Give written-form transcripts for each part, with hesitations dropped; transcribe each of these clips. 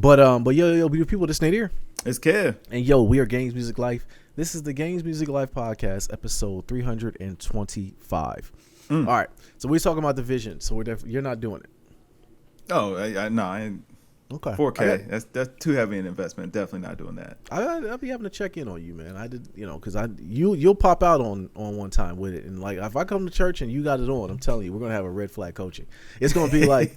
But yo, people that's here. It's Kev. And yo, we are Games Music Life. This is the Games Music Life podcast, episode 325. All right, so we're talking about the vision. So you're not doing it. Oh, no, I ain't. Okay. 4K. That's too heavy an investment. Definitely not doing that. I'll be having to check in on you, man. I did, because you'll pop out on one time with it, and like if I come to church and you got it on, I'm telling you, we're gonna have a red flag coaching. It's gonna be like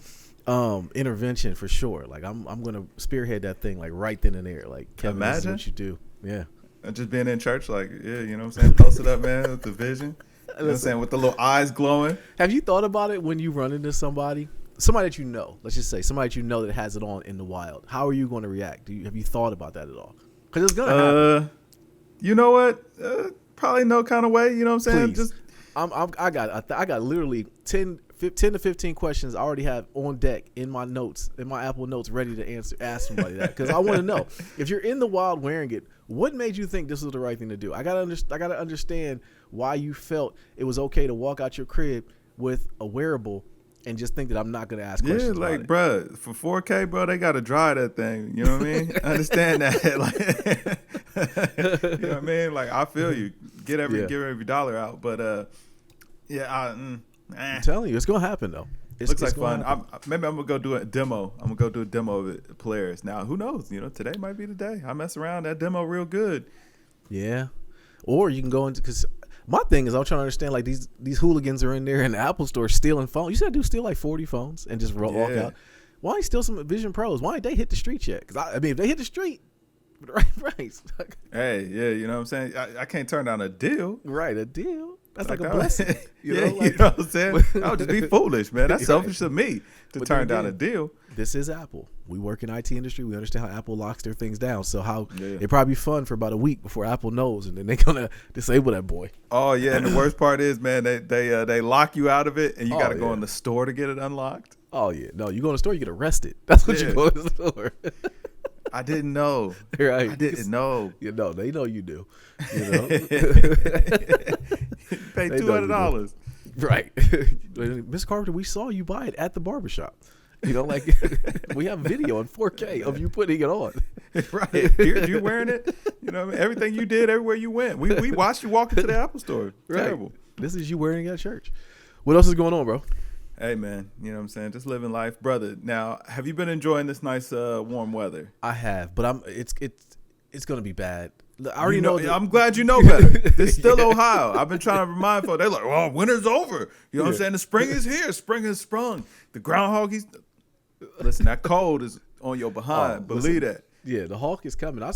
intervention for sure. Like I'm gonna spearhead that thing like right then and there. Like Kevin, this is what you do. Yeah. And just being in church, like you know what I'm saying, posted up, man, with the vision. You know what I'm saying, with the little eyes glowing. Have you thought about it when you run into somebody that you know, let's just say somebody that you know that has it on in the wild? How are you going to react? Have you thought about that at all? Because it's gonna happen. You know what? Probably no kind of way. You know what I'm saying? Please. I got literally 10 to 15 questions I already have on deck in my notes, in my Apple Notes, ready to ask somebody that, because I want to know if you're in the wild wearing it, what made you think this was the right thing to do? I gotta understand why you felt it was okay to walk out your crib with a wearable and just think that I'm not gonna ask questions. Yeah, like, bro, for 4K, bro, they gotta dry that thing. You know what I mean? I understand that. Like, you know what I mean? Like, I feel you. Give every dollar out, but I'm telling you, it's gonna happen though. Looks like fun. Maybe I'm gonna go do a demo. I'm gonna go do a demo of it, players. Now, who knows? Today might be the day. I mess around that demo real good. Yeah, or you can go into, because my thing is I'm trying to understand, like, these hooligans are in there in the Apple store stealing phones. You said dude steal like 40 phones and just walk out. Why ain't steal some Vision Pros? Why ain't they hit the streets yet? Because I mean, if they hit the street for the right price. Hey, yeah, you know what I'm saying? I can't turn down a deal. Right, a deal. That's like a blessing. You know what I'm saying? I would just be foolish, man. That's selfish of me to turn down a deal. This is Apple. We work in IT industry. We understand how Apple locks their things down. So it'd probably be fun for about a week before Apple knows, and then they're gonna disable that boy. Oh yeah, and the worst part is, man, they lock you out of it, and you got to go in the store to get it unlocked. Oh yeah, no, you go in the store, you get arrested. That's what you go in the store. I didn't know. Right. I didn't know. They know you do. Pay $200. Right. Miss Carpenter, we saw you buy it at the barbershop. Like we have video in 4K of you putting it on. Right. Here, you wearing it. You know what I mean? Everything you did, everywhere you went. We watched you walk into the Apple store. Right. Terrible. This is you wearing it at church. What else is going on, bro? Hey, man, you know what I'm saying? Just living life. Brother, now, have you been enjoying this nice warm weather? I have, but it's going to be bad. I already know. I'm glad you know better. This is still Ohio. I've been trying to remind folks. They're like, oh, winter's over. You know what I'm saying? The spring is here. Spring has sprung. The groundhog, listen, that cold is on your behind. Believe that. Yeah, the hawk is coming. I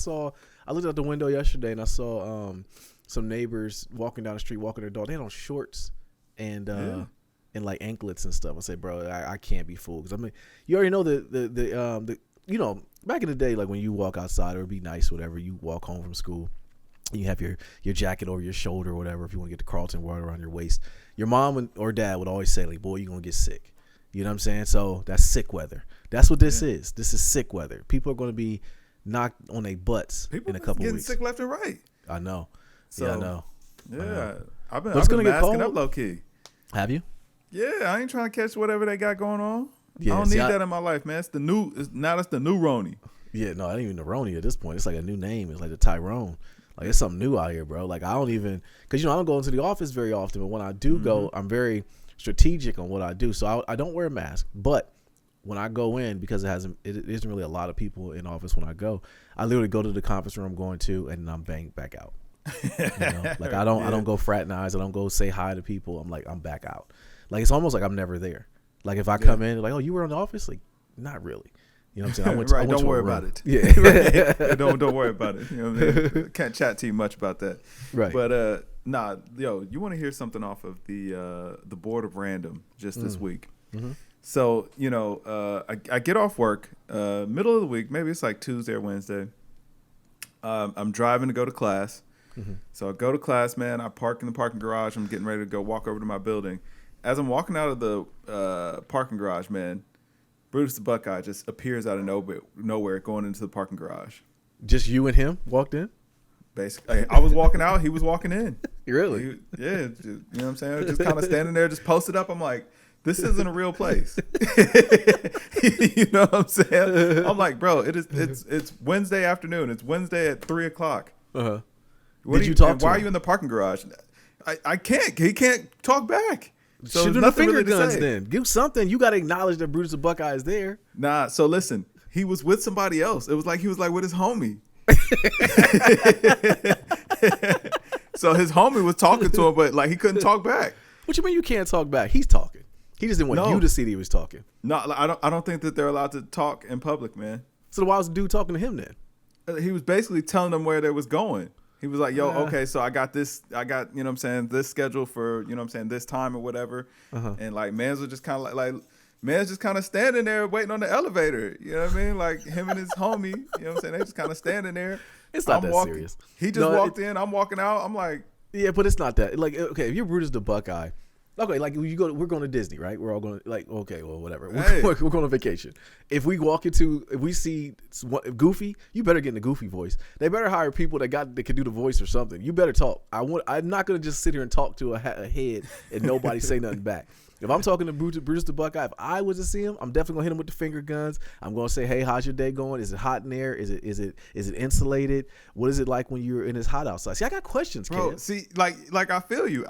looked out the window yesterday and I saw some neighbors walking down the street, walking their dog. They had on shorts and like anklets and stuff. I say, bro, I can't be fooled, because I mean, you already know the back in the day, like when you walk outside, it would be nice, whatever. You walk home from school, you have your jacket over your shoulder or whatever. If you want to get the Carlton water around your waist, your mom or dad would always say, like, boy, you're gonna get sick. You know what I'm saying? So that's sick weather. That's what this is. This is sick weather. People are going to be knocked on their butts in a couple getting weeks. Sick left and right. I know. So, yeah, I know. Yeah, I've been masking up low key. Have you? Yeah, I ain't trying to catch whatever they got going on. Yeah, I don't need that in my life, man. That's the new Roni. Yeah, no, I ain't even the Roni at this point. It's like a new name. It's like the Tyrone. Like, it's something new out here, bro. Like, I don't even, because I don't go into the office very often, but when I do go, I'm very strategic on what I do. So I don't wear a mask, but when I go in, because it isn't really a lot of people in office when I go, I literally go to the conference room I'm going to, and I'm banged back out. Like I don't go fraternize. I don't go say hi to people. I'm back out. Like, it's almost like I'm never there. Like, if I come in, like, oh, you were in the office? Like, not really. You know what I'm saying? I went don't worry about it. Yeah. Right. Don't worry about it. You know what I mean? Can't chat to you much about that. Right. But you want to hear something off of the board of random just this week. Mm-hmm. So, I get off work middle of the week, maybe it's like Tuesday or Wednesday. I'm driving to go to class. Mm-hmm. So I go to class, man. I park in the parking garage. I'm getting ready to go walk over to my building. As I'm walking out of the parking garage, man, Brutus the Buckeye just appears out of nowhere going into the parking garage. Just you and him walked in? Basically, I was walking out. He was walking in. Really? You know what I'm saying? Just kind of standing there, just posted up. I'm like, This isn't a real place. You know what I'm saying? I'm like, bro, it's Wednesday afternoon. It's Wednesday at 3:00. Uh-huh. Did you talk to Why him? are you in the parking garage? I can't. He can't talk back. So Shoot there's him the nothing finger really to guns say. then. Do something. You got to acknowledge that Brutus the Buckeye is there. Nah, so listen. He was with somebody else. It was like he was like with his homie. So his homie was talking to him, but like he couldn't talk back. What you mean you can't talk back? He's talking. He just didn't want you to see that he was talking. No, I don't think that they're allowed to talk in public, man. So why was the dude talking to him then? He was basically telling them where they was going. He was like, yo, okay, so I got, you know what I'm saying, this schedule for, you know what I'm saying, this time or whatever. And like Mans was just kind of like Man's just kind of standing there waiting on the elevator. You know what I mean? Like him and his homie, you know what I'm saying? They just kind of standing there. It's not that serious. He just walked in. I'm walking out. I'm like, yeah, but it's not that. Like, okay, if you're Brutus the Buckeye, okay, like we're going to Disney, right? We're all going to, like, okay, well, whatever. We're going on vacation. If we see Goofy, you better get in the Goofy voice. They better hire people that can do the voice or something. You better talk. I'm not going to just sit here and talk to a head and nobody say nothing back. If I'm talking to Brutus the Buckeye, if I was to see him, I'm definitely gonna hit him with the finger guns. I'm gonna say, "Hey, how's your day going? Is it hot in there? Is it insulated? What is it like when you're in this hot outside?" See, I got questions, bro. kid. See, like I feel you,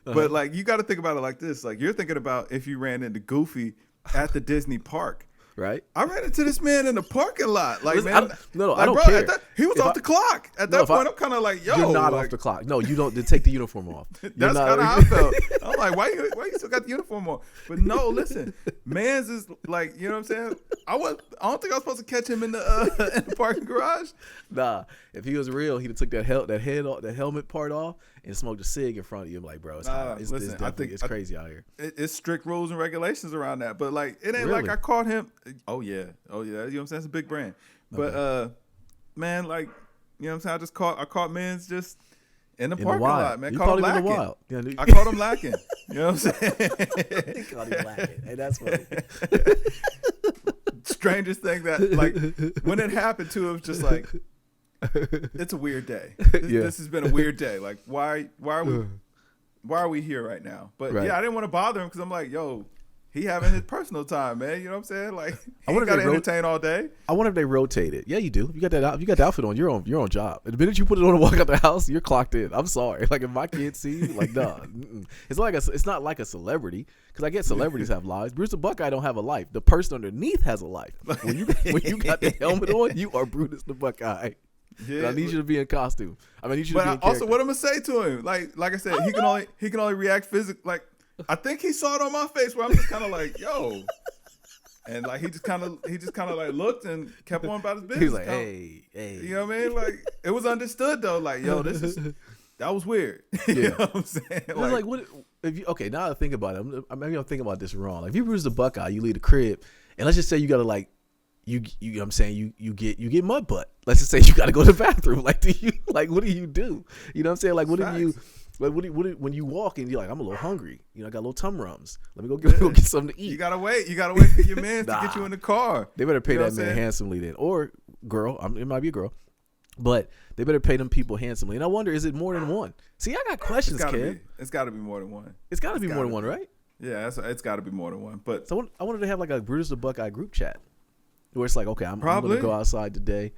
but like you got to think about it like this. Like you're thinking about if you ran into Goofy at the Disney park. Right, I ran into this man in the parking lot. Like, listen, man, I don't care. He was off the clock at that point. I'm kind of like, yo, you're not off the clock. No, you don't. Take the uniform off. That's kind of how I felt. I'm like, why you still got the uniform on? But no, listen, Mans is like, you know what I'm saying? I don't think I was supposed to catch him in the parking garage. Nah, if he was real, he'd have took that helmet part off and smoked a cig in front of you. I'm like, bro, it's hot. It's crazy out here. It's strict rules and regulations around that. But like, it ain't like I caught him. Oh yeah. You know what I'm saying? It's a big brand. But man, like, you know what I'm saying? I caught Mans just in the parking lot, man. Caught him lacking. I caught him lacking. You know what I'm saying? He caught him lacking. Hey, that's funny. Strangest thing that, like, when it happened to him, was just like, it's a weird day. This has been a weird day. Like, why are we here right now? But yeah, I didn't want to bother him because I'm like, yo, he having his personal time, man. You know what I'm saying? Like, he got to entertain all day. I wonder if they rotate it. Yeah, you do. You got that. You got the outfit on. You're on job. The minute you put it on and walk out the house, you're clocked in. I'm sorry. Like, if my kids see you, like, nah. It's not like a celebrity, because I guess celebrities have lives. Brutus the Buckeye don't have a life. The person underneath has a life. When you got the helmet on, you are Brutus the Buckeye. Yeah, I need you to be in costume. I need you to be in character. Also, what I'm gonna say to him, like I said, he can only react physically. Like, I think he saw it on my face where I'm just kind of like, yo, and like he just kind of like looked and kept on about his business. He's like, hey, you know what I mean? Like, it was understood though. Like, yo, that was weird. You know what I'm saying? Like what? If you, okay, now that I think about it, maybe I'm thinking about this wrong. Like, if you Brutus the Buckeye, you leave the crib, and let's just say you gotta like. You know what I'm saying, you get mud butt. Let's just say you got to go to the bathroom. Like, what do you do? You know what I'm saying? Like, what do you when you walk in, you're like, I'm a little hungry. You know, I got a little tum rums. Let me go get something to eat. You gotta wait for your man to get you in the car. They better pay that man handsomely then, or girl. It might be a girl, but they better pay them people handsomely. And I wonder, is it more than one? See, I got questions, kid. It's got to be more than one. It's got to be more than one, right? Yeah, it's got to be more than one. But so I wanted to have like a Brutus the Buckeye group chat. Where it's like, okay, I'm going to go outside today.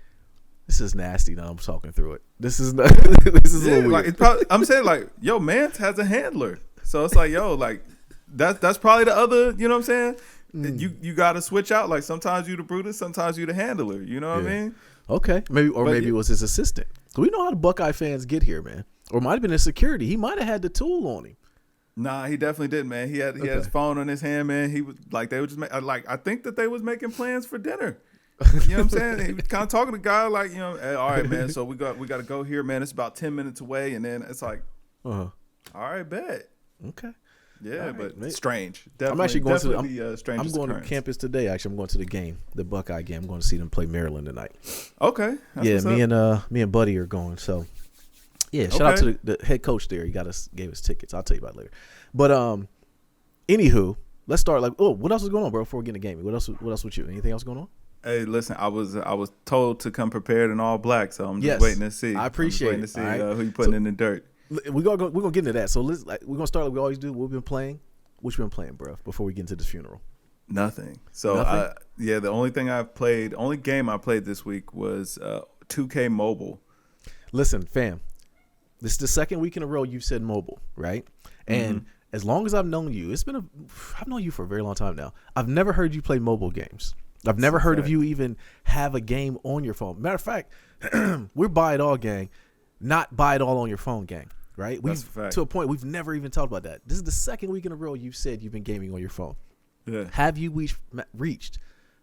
This is nasty. Now I'm talking through it. This is not, this is a little weird. Like, I'm saying, like, yo, Mance has a handler, so it's like, yo, like that's probably the other. You know what I'm saying? You got to switch out. Like, sometimes you the Brutus, sometimes you the handler. You know what I mean? Okay, maybe it was his assistant. We know how the Buckeye fans get here, man. Or it might have been his security. He might have had the tool on him. Nah, he definitely did, man. He had his phone on his hand, man. He was like, they were just I think that they was making plans for dinner. You know what I'm saying? He was kind of talking to the guy like, you know, hey, all right, man. So we got to go here, man. It's about 10 minutes away, and then it's like, all right, bet. Okay. Yeah, right, but strange. Definitely, I'm actually going I'm going to campus today. Actually, I'm going to the game, the Buckeye game. I'm going to see them play Maryland tonight. Okay. Yeah, me and Buddy are going. So. Yeah, shout out to the head coach there. He gave us tickets. I'll tell you about it later. But anywho, let's start. Like, what else is going on, bro? Before we get in the game, what else with you? Anything else going on? Hey, listen, I was told to come prepared in all black, so I'm just waiting to see. I appreciate it. Who you putting in the dirt. We're gonna get into that. So we're gonna start like we always do. We've been playing. What you been playing, bro? Before we get into this funeral. Nothing. So the only game I played this week was 2K Mobile. Listen, fam, this is the second week in a row you've said mobile, right? And as long as I've known you, I've known you for a very long time now. I've never heard you play mobile games. I've never heard of you even have a game on your phone. Matter of fact, we're buy it all gang, not buy it all on your phone gang, right? To a point we've never even talked about that. This is the second week in a row you've said you've been gaming on your phone. Yeah. Have you reached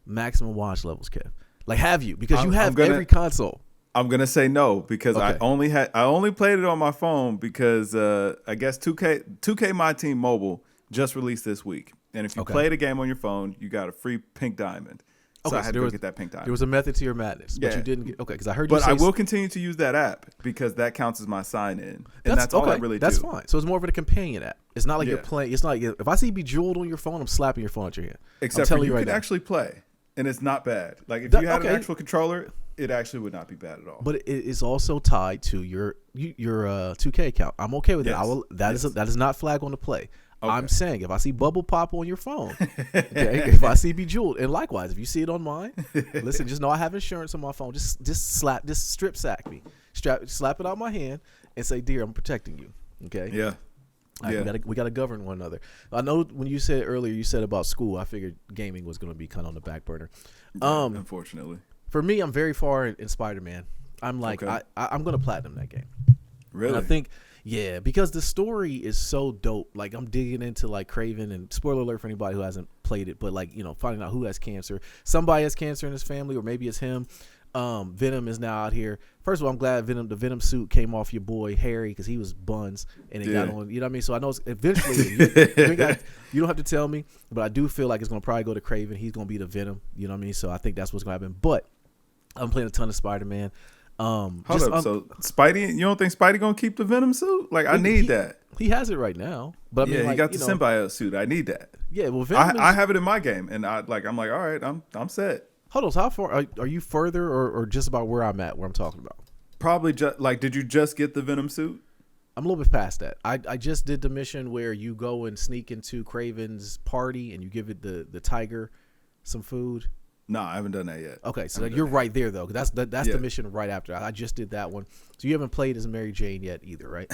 maximum watch levels, Kev? Like, have you? Because you have every console. I'm gonna say no because I only played it on my phone because I guess 2K My Team Mobile just released this week, and if you play the game on your phone, you got a free pink diamond. So I had to get that pink diamond. There was a method to your madness, but you didn't get because I heard you. But I will continue to use that app because that counts as my sign in, and that's all I really do. That's fine. So it's more of a companion app. It's not like you're playing. It's not like if I see Bejeweled on your phone, I'm slapping your phone at your hand. Except for you can actually play, and it's not bad. Like if you had an actual controller, it actually would not be bad at all. But it is also tied to your 2K account. I'm okay with that. That is not flag on the play. Okay. I'm saying if I see Bubble Pop on your phone, if I see Bejeweled, and likewise if you see it on mine, listen, just know I have insurance on my phone. Just strip sack me, slap it out my hand, and say, "Dear, I'm protecting you." Okay. Yeah. We gotta govern one another. I know when you said earlier, you said about school. I figured gaming was going to be kind of on the back burner. Unfortunately, for me, I'm very far in Spider-Man. I'm like, I'm going to platinum that game. Really? And I think. Yeah, because the story is so dope. Like I'm digging into like Craven, and spoiler alert for anybody who hasn't played it, but like finding out who has cancer. Somebody has cancer in his family, or maybe it's him. Venom is now out here. First of all, I'm glad the Venom suit came off your boy Harry because he was buns and it got on. You know what I mean? So I know eventually you don't have to tell me, but I do feel like it's gonna probably go to Craven. He's gonna be the Venom. You know what I mean? So I think that's what's gonna happen. But I'm playing a ton of Spider-Man. Hold up. So Spidey, you don't think Spidey gonna keep the Venom suit? Like I need that. He has it right now, but I mean, he got the symbiote suit. I need that. Yeah, well, Venom I have it in my game, and I'm like, all right, I'm set. Hold on, so how far are you further, or just about where I'm at, where I'm talking about? Probably just like, did you just get the Venom suit? I'm a little bit past that. I just did the mission where you go and sneak into Craven's party and you give it the tiger some food. No, I haven't done that yet. Okay, so you're right there though. That's the mission right after. I just did that one. So you haven't played as Mary Jane yet either, right?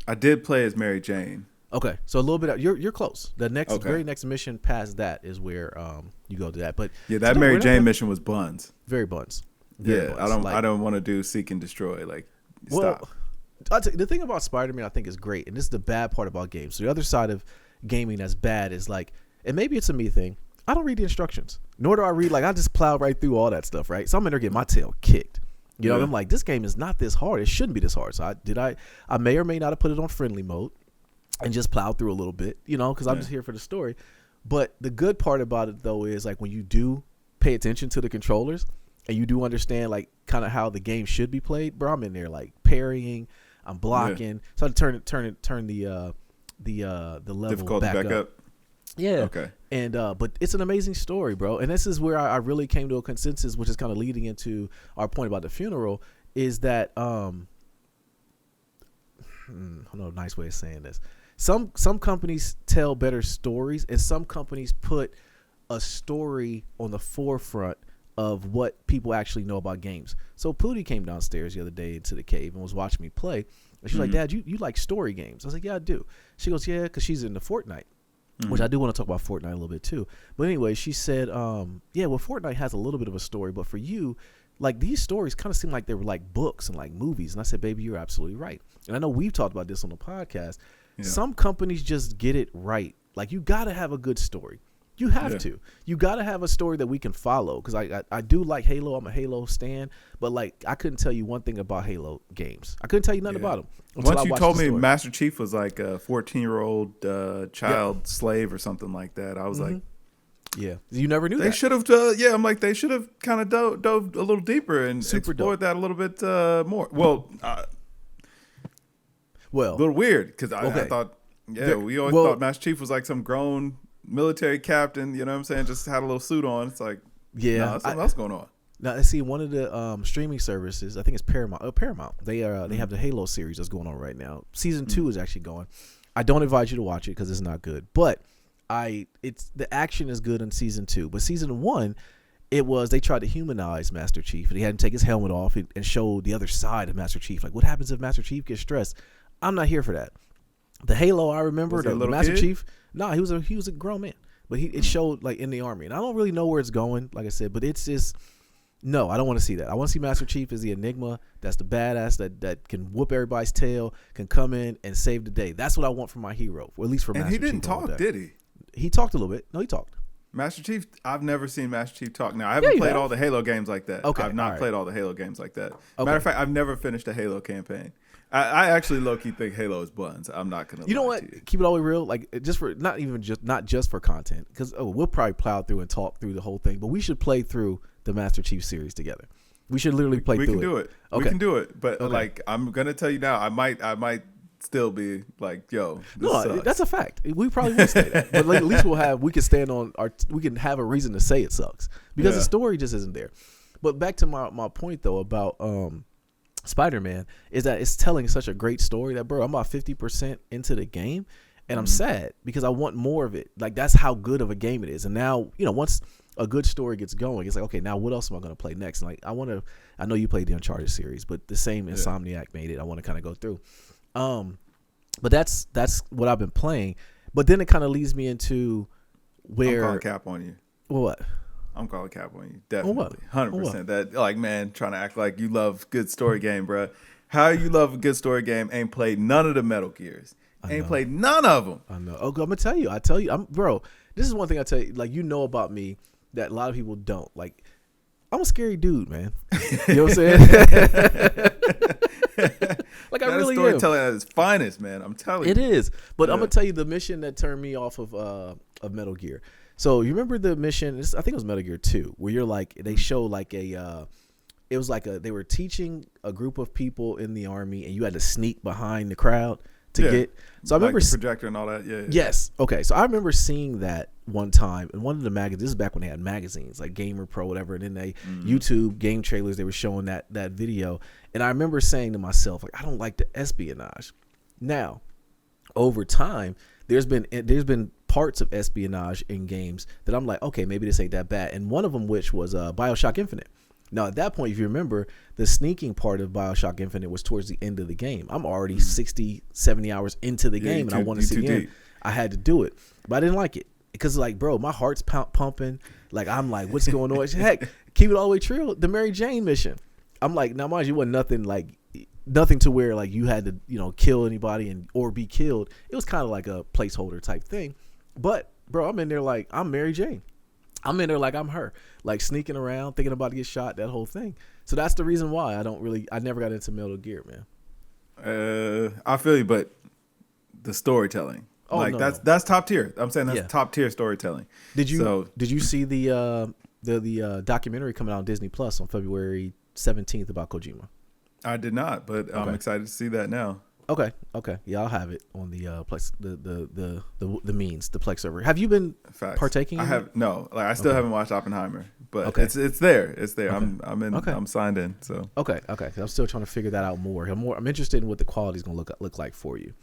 I did play as Mary Jane. Okay, so a little bit. You're close. The very next mission past that is where you go to that. But that Mary Jane mission was buns. Very buns. I don't want to do seek and destroy. Like stop. The thing about Spider-Man I think is great, and this is the bad part about games. So the other side of gaming that's bad is like, and maybe it's a me thing. I don't read the instructions, nor do I read, like, I just plow right through all that stuff, right? So I'm in there getting my tail kicked. You know, I'm like, this game is not this hard. It shouldn't be this hard. So I may or may not have put it on friendly mode and just plowed through a little bit, because I'm just here for the story. But the good part about it, though, is, like, when you do pay attention to the controllers and you do understand, like, kind of how the game should be played, bro, I'm in there, like, parrying, I'm blocking. So I turn the level difficulty back up. Yeah. Okay. And but it's an amazing story, bro. And this is where I really came to a consensus, which is kind of leading into our point about the funeral, is that I don't know a nice way of saying this. Some companies tell better stories, and some companies put a story on the forefront of what people actually know about games. So Pootie came downstairs the other day into the cave and was watching me play. And she's like, Dad, you like story games? I was like, yeah, I do. She goes, yeah, because she's into Fortnite. Which I do want to talk about Fortnite a little bit too. But anyway, she said, Fortnite has a little bit of a story, but for you, like these stories kind of seem like they were like books and like movies. And I said, baby, you're absolutely right. And I know we've talked about this on the podcast. Yeah. Some companies just get it right. Like you got to have a good story. You have to. You got to have a story that we can follow. Because I do like Halo. I'm a Halo stan. But like I couldn't tell you one thing about Halo games. I couldn't tell you nothing about them. Once you told me Master Chief was like a 14-year-old child slave or something like that, I was like, yeah, you never knew they that. Should have. I'm like, they should have kind of dove a little deeper and explored that a little bit more. Well, a little weird because I thought, we always thought Master Chief was like some grown military captain, you know what I'm saying? Just had a little suit on. It's like, something else going on. Now, I see one of the streaming services, I think it's Paramount. Paramount. They have the Halo series that's going on right now. Season 2 is actually going. I don't advise you to watch it because it's not good. But it's the action is good in season 2, but season 1, they tried to humanize Master Chief, and he had to take his helmet off and show the other side of Master Chief. Like, what happens if Master Chief gets stressed? I'm not here for that. The Halo I remember, the Master kid? Chief. No, he was a grown man, but it showed like in the army, and I don't really know where it's going. Like I said, but it's just no, I don't want to see that. I want to see Master Chief as the Enigma. That's the badass that can whoop everybody's tail, can come in and save the day. That's what I want from my hero, or at least for Master Chief. And he didn't talk, did he? He talked a little bit. No, he talked. Master Chief, I've never seen Master Chief talk. Now, I haven't played all the Halo games like that. Okay, I've not played all the Halo games like that. Matter of fact, I've never finished a Halo campaign. I actually low-key think Halo is buns. I'm not going to lie. You know what? Keep it all the way real. Like, just for not just for content, because we'll probably plow through and talk through the whole thing, but we should play through the Master Chief series together. We should literally play through it. We can do it. Okay. We can do it. But like, I'm going to tell you now, I might still be like, yo, this sucks. That's a fact. We probably will say that, but like, at least we can stand on we can have a reason to say it sucks, because the story just isn't there. But back to my point though about Spider-Man is that it's telling such a great story that, bro, I'm about 50% into the game, and I'm sad because I want more of it. Like, that's how good of a game it is. And now, once a good story gets going, it's like, okay, now what else am I going to play next? And like, I know you played the Uncharted series, but the same Insomniac made it. I want to kind of go through. But that's what I've been playing. But then it kind of leads me into where I'm calling cap on you. Well, what? I'm calling cap on you. Definitely. 100%. That, like, man, trying to act like you love good story game, bro. How you love a good story game, ain't played none of the Metal Gears. Ain't played none of them. I know. Oh, I'm going to tell you. Bro, this is one thing I tell you, like, about me that a lot of people don't. Like, I'm a scary dude, man. You know what I'm saying? Like, I really am. Storytelling at its finest, man. I'm telling you. It is. But I'm going to tell you the mission that turned me off of Metal Gear. So you remember the mission? I think it was Metal Gear 2, where you're like, they show like it was like they were teaching a group of people in the army, and you had to sneak behind the crowd to get. So I remember the projector and all that. Yeah. Yes. Okay. So I remember seeing that one time in one of the magazines. This is back when they had magazines like Gamer Pro, whatever, and then they YouTube game trailers. They were showing that video, and I remember saying to myself, like, I don't like the espionage. Now, over time, there's been parts of espionage in games that I'm like, okay, maybe this ain't that bad. And one of them, which was BioShock Infinite. Now, at that point, if you remember, the sneaking part of BioShock Infinite was towards the end of the game. I'm already 60, 70 hours into the game, and I want to see the end. I had to do it, but I didn't like it because, like, bro, my heart's pumping. Like, I'm like, what's going on? Heck, keep it all the way true. The Mary Jane mission. I'm like, now, mind you, it wasn't nothing to where like you had to kill anybody or be killed. It was kind of like a placeholder type thing. But bro, I'm in there like I'm Mary Jane. I'm in there like I'm her, like sneaking around, thinking about to get shot, that whole thing. So that's the reason why I never got into Metal Gear, man. I feel you, but the storytelling, that's top tier. I'm saying that's top tier storytelling. Did you see the documentary coming out on Disney Plus on February 17th about Kojima? I did not, but I'm excited to see that now. Okay. Yeah, I'll have it on the Plex, the means, the Plex server. Have you been partaking? I have no. Like, I still haven't watched Oppenheimer, but it's there. It's there. Okay. I'm in. Okay. I'm signed in. So okay. I'm still trying to figure that out more. I'm interested in what the quality is going to look like for you.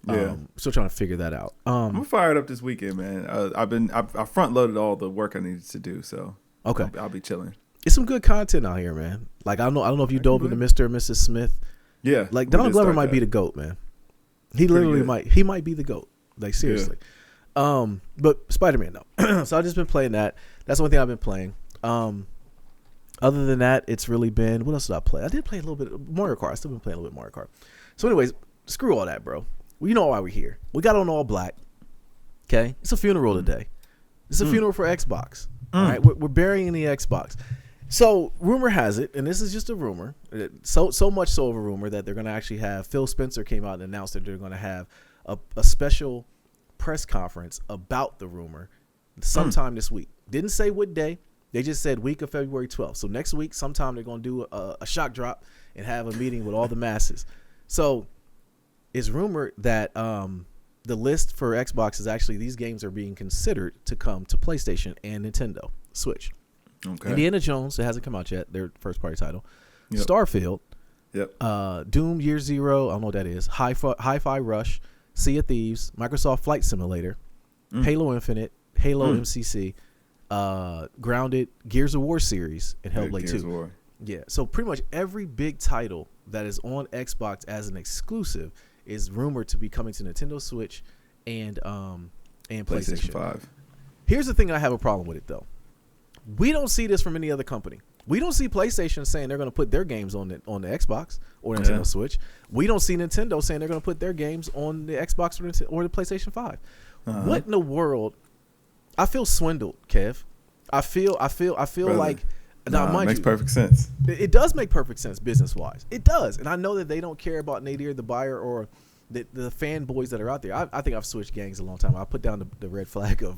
Yeah. Still trying to figure that out. I'm gonna fire it up this weekend, man. I front loaded all the work I needed to do, so okay, I'll be chilling. It's some good content out here, man. Like, I don't know if you dove into Mr. and Mrs. Smith. Yeah, like Donald Glover might be the GOAT, man. He literally might. He might be the GOAT. Like, seriously. Yeah. But Spider-Man, no. So I've just been playing that. That's the one thing I've been playing. Other than that, it's really been, what else did I play? I did play a little bit of Mario Kart. I've still been playing a little bit of Mario Kart. So anyways, screw all that, bro. Well, you know why we're here. We got on all black. Okay? It's a funeral today. It's a funeral for Xbox. All right? We're burying the Xbox. So rumor has it, and this is just a rumor, so much so of a rumor that they're going to actually have, Phil Spencer came out and announced that they're going to have a special press conference about the rumor sometime this week. Didn't say what day. They just said week of February 12th. So next week, sometime they're going to do a shock drop and have a meeting with all the masses. So it's rumored that the list for Xbox is actually, these games are being considered to come to PlayStation and Nintendo Switch. Okay. Indiana Jones, it hasn't come out yet, their first party title. Yep. Starfield. Yep. Doom Year Zero, I don't know what that is. Hi-Fi Rush, Sea of Thieves, Microsoft Flight Simulator, Halo Infinite, Halo MCC, Grounded, Gears of War series, and Hellblade 2. Yeah, so pretty much every big title that is on Xbox as an exclusive is rumored to be coming to Nintendo Switch and PlayStation 5. Here's the thing I have a problem with it, though. We don't see this from any other company. We don't see PlayStation saying they're going to put their games on the Xbox or Nintendo Switch. We don't see Nintendo saying they're going to put their games on the Xbox or the PlayStation 5. What in the world? I feel swindled, Kev. I feel Brother, like makes perfect sense. It does make perfect sense business-wise. It does. And I know that they don't care about Nadir, the buyer, or the fanboys that are out there. I think I've switched gangs a long time. I put down the red flag of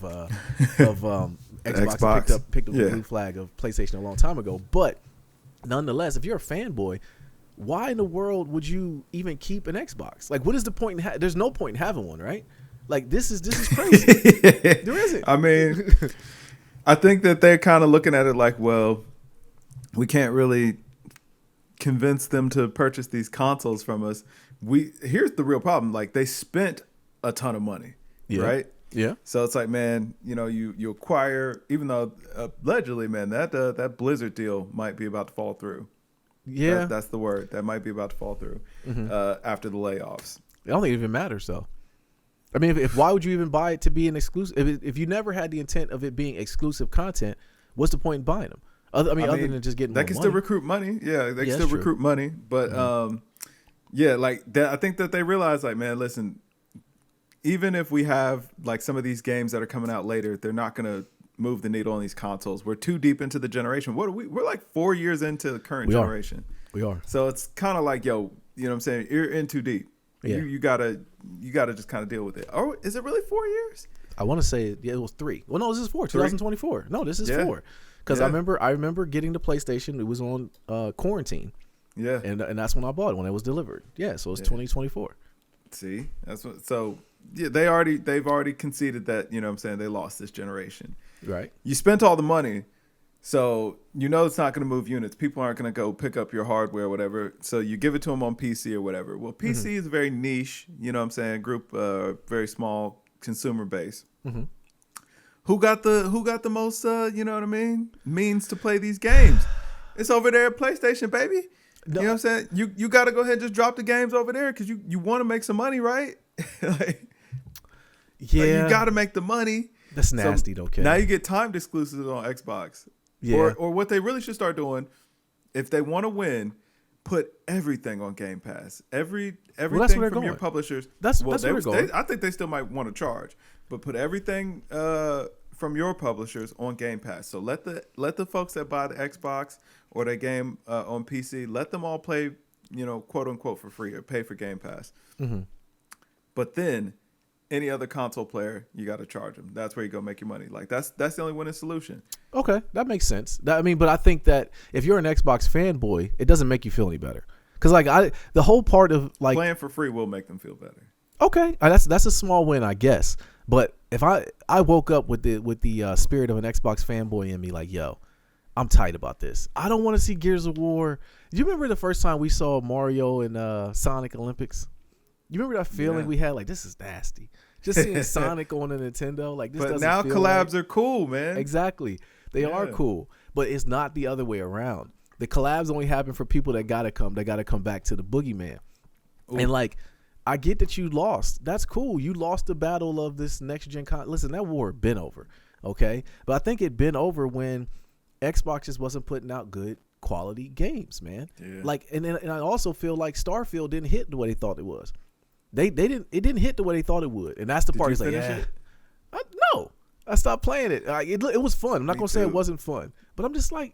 Xbox. Picked up the blue flag of PlayStation a long time ago. But nonetheless, if you're a fanboy, why in the world would you even keep an Xbox? Like, what is the point? There's no point in having one, right? Like, this is crazy. There isn't. I mean, I think that they're kind of looking at it like, well, we can't really convince them to purchase these consoles from us. Here's the real problem. Like, they spent a ton of money, right? Yeah. So it's like, man, you acquire, even though allegedly, man, that Blizzard deal might be about to fall through. Yeah. That's the word. That might be about to fall through after the layoffs. I don't think it even matters, though. I mean, if why would you even buy it to be an exclusive? If you never had the intent of it being exclusive content, what's the point in buying them? Other than just getting more money. They can still recruit money. Yeah, they can still recruit money. But, like that, I think that they realize, like, man, listen, even if we have, like, some of these games that are coming out later, they're not going to move the needle on these consoles. We're too deep into the generation. We're like 4 years into the current generation. We are. So it's kind of like, yo, you know what I'm saying? You're in too deep. Yeah. You gotta just kind of deal with it. Or is it really 4 years? I want to say it was 3. Well, no, this is 4. 2024. No, this is 4. Because I remember getting the PlayStation. It was on quarantine. Yeah, and that's when I bought it, when it was delivered. Yeah, so it's 2024. See, that's what. So yeah, they've already conceded that, you know what I'm saying, they lost this generation. Right. You spent all the money. So, it's not going to move units. People aren't going to go pick up your hardware or whatever. So you give it to them on PC or whatever. Well, PC is very niche, you know what I'm saying, group, very small consumer base. Mm-hmm. Who got the most, you know what I mean, means to play these games? It's over there at PlayStation, baby. No. You know what I'm saying? You got to go ahead and just drop the games over there because you want to make some money, right? You got to make the money. That's nasty, though, Ken. Now you get timed exclusives on Xbox. Yeah. Or what they really should start doing, if they want to win, put everything on Game Pass. Everything from your publishers. That's where they're going. I think they still might want to charge, but put everything from your publishers on Game Pass. So let the folks that buy the Xbox or their game on PC, let them all play, quote unquote, for free or pay for Game Pass. Mm-hmm. But then any other console player, you got to charge them. That's where you go make your money. Like that's the only winning solution. Okay, that makes sense. But I think that if you're an Xbox fanboy, it doesn't make you feel any better. Because the whole part of like playing for free will make them feel better. Okay, that's a small win, I guess. But if I woke up with the spirit of an Xbox fanboy in me, like, yo, I'm tight about this. I don't want to see Gears of War. Do you remember the first time we saw Mario and Sonic Olympics? You remember that feeling we had? Like, this is nasty. Just seeing Sonic on a Nintendo, like this. But now collabs are cool, man. Exactly, they are cool, but it's not the other way around. The collabs only happen for people that gotta come back to the boogeyman. Ooh. And like, I get that you lost. That's cool. You lost the battle of this next gen. Listen, that war had been over, okay? But I think it'd been over when Xbox just wasn't putting out good quality games, man. Yeah. Like, and I also feel like Starfield didn't hit the way they thought it was. It didn't hit the way they thought it would, and that's the part. It's like, no, I stopped playing it. It was fun. I'm not gonna say it wasn't fun, but I'm just like,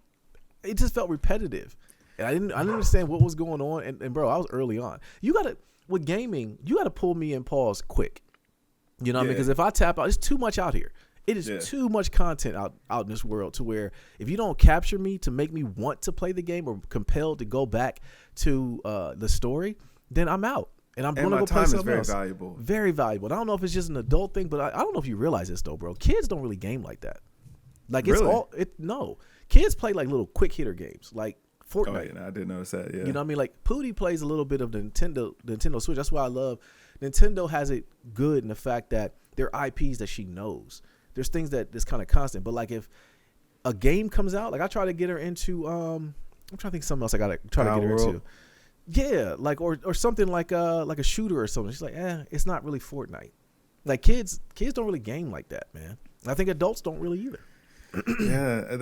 it just felt repetitive, and I didn't understand what was going on. And bro, I was early on. With gaming, you gotta pull me in pause quick. You know what I mean? Because if I tap out, it's too much out here. It is too much content out in this world to where if you don't capture me to make me want to play the game or compelled to go back to the story, then I'm out. And I'm going to go play something else. Very valuable. Very valuable. And I don't know if it's just an adult thing, but I don't know if you realize this though, bro. Kids don't really game like that. Like no. Kids play like little quick hitter games, like Fortnite. Oh, yeah, I didn't notice that. Yeah. You know what I mean? Like Pootie plays a little bit of the Nintendo Switch. That's why I love Nintendo has it good in the fact that there are IPs that she knows. There's things that's kind of constant. But like if a game comes out, like I try to get her into I'm trying to think of something else I gotta try to get her into. Yeah, like or something like a shooter or something. She's like, it's not really Fortnite. Like kids don't really game like that, man. I think adults don't really either. Yeah,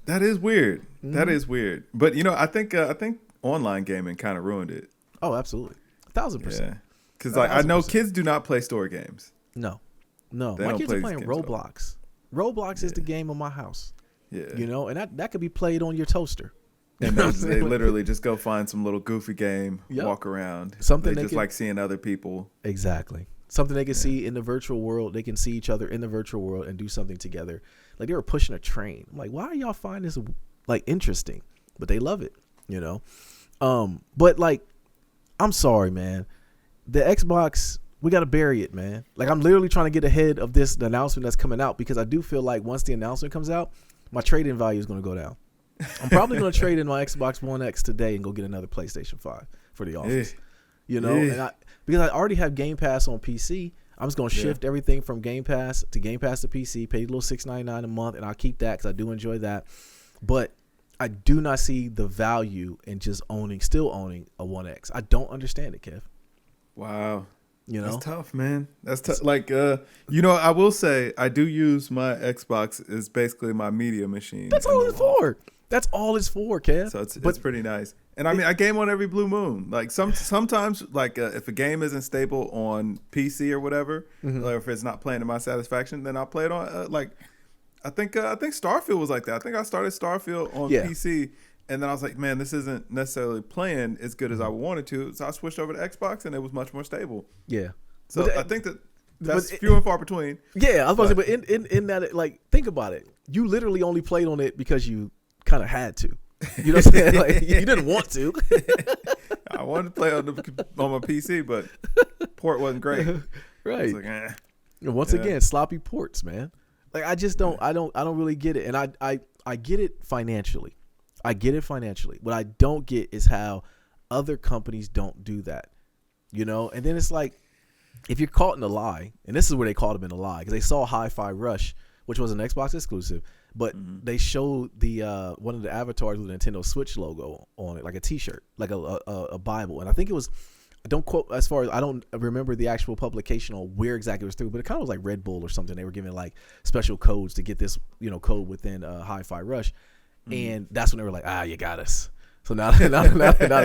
that is weird. Mm-hmm. That is weird. But I think online gaming kind of ruined it. Oh, absolutely, 1,000%. Yeah, because like I know kids do not play store games. No, my kids are playing Roblox. Roblox is the game of my house. Yeah, and that could be played on your toaster. And they literally just go find some little goofy game, walk around. Something they just like seeing other people. Exactly. Something they can see in the virtual world. They can see each other in the virtual world and do something together. Like they were pushing a train. I'm like, why are y'all find this like interesting? But they love it, But like, I'm sorry, man. The Xbox, we got to bury it, man. Like I'm literally trying to get ahead of the announcement that's coming out because I do feel like once the announcement comes out, my trade-in value is going to go down. I'm probably going to trade in my Xbox One X today and go get another PlayStation 5 for the office. And because I already have Game Pass on PC, I'm just going to shift everything from Game Pass to PC, pay a little $6.99 a month, and I'll keep that because I do enjoy that. But I do not see the value in just still owning a One X. I don't understand it, Kev. Wow. That's tough, man. That's tough. Like, I will say I do use my Xbox as basically my media machine. That's all it's for. That's all it's for, Kev. So it's pretty nice. And I mean, I game on every blue moon. Like sometimes, like if a game isn't stable on PC or whatever, or if it's not playing to my satisfaction, then I'll play it on. I think Starfield was like that. I think I started Starfield on PC, and then I was like, man, this isn't necessarily playing as good as I wanted to. So I switched over to Xbox, and it was much more stable. Yeah. So I think that's few and far between. Yeah, I was about to say, but in that, like, think about it. You literally only played on it because you kind of had to. You know what I'm saying? Like, you didn't want to. I wanted to play on my PC, but port wasn't great. Right. Like, Once again, sloppy ports, man. Like I just don't. I don't really get it, and I get it financially. What I don't get is how other companies don't do that. And then it's like if you're caught in a lie, and this is where they caught him in a lie because they saw Hi-Fi Rush, which was an Xbox exclusive. But they showed the one of the avatars with the Nintendo Switch logo on it, like a T-shirt, like a Bible. And I think it was, don't quote as far as I don't remember the actual publication or where exactly it was through, but it kind of was like Red Bull or something. They were giving like special codes to get this, code within Hi-Fi Rush, and that's when they were like, you got us. So now they're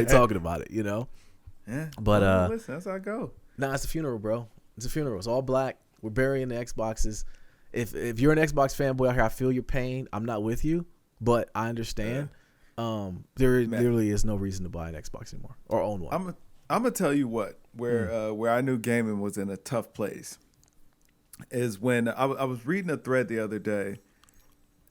talking about it, Yeah. But listen, that's how I go. Nah, it's a funeral, bro. It's a funeral. It's all black. We're burying the Xboxes. If you're an Xbox fanboy out here, I feel your pain. I'm not with you, but I understand. There literally is no reason to buy an Xbox anymore or own one. I'm gonna tell you where I knew gaming was in a tough place is when I was reading a thread the other day.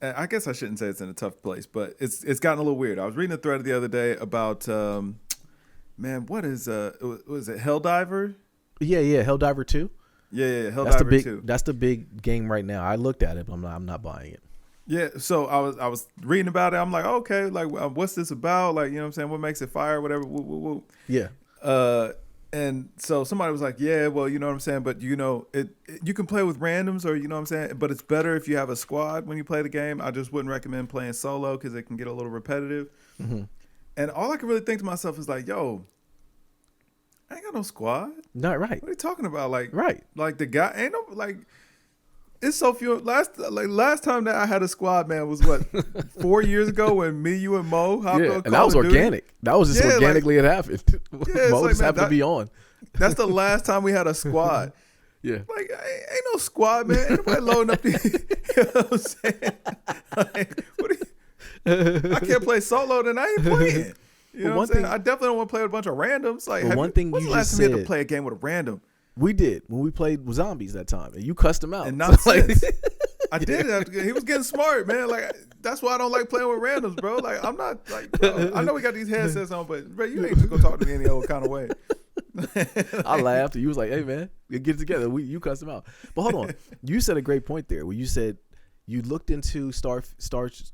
And I guess I shouldn't say it's in a tough place, but it's gotten a little weird. I was reading a thread the other day about what is was it Helldiver? Yeah, Helldiver 2. Yeah, Helldiver 2. That's the big game right now. I looked at it, but I'm not buying it. Yeah, so I was reading about it. I'm like, okay, like what's this about? Like, you know what I'm saying? What makes it fire? Whatever. Woo. Yeah. And so somebody was like, yeah, well, you know what I'm saying? But you can play with randoms, or you know what I'm saying? But it's better if you have a squad when you play the game. I just wouldn't recommend playing solo because it can get a little repetitive. Mm-hmm. And all I can really think to myself is like, yo, I ain't got no squad. Not right. What are you talking about? Like, right. Like the guy ain't no like. It's so few. Last time that I had a squad, man, was what 4 years ago when me, you, and Mo hopped on. And that was organic. That was just organically it happened. Mo just happened to be on. That's the last time we had a squad. Yeah. Like ain't no squad, man. Ain't nobody loading up. You know what I'm saying? Like, I can't play solo, then I ain't playing. You know what I'm saying? I definitely don't want to play with a bunch of randoms. Like, one thing when's you the last just time said, you had to play a game with a random? We did when we played with zombies that time, and you cussed them out. And not since. I did it. He was getting smart, man. Like that's why I don't like playing with randoms, bro. Like I'm not like, bro, I know we got these headsets on, but bro, you ain't just gonna talk to me any old kind of way. I laughed. And you was like, "Hey, man, get it together." You cussed them out. But hold on, you said a great point there. Where you said you looked into Star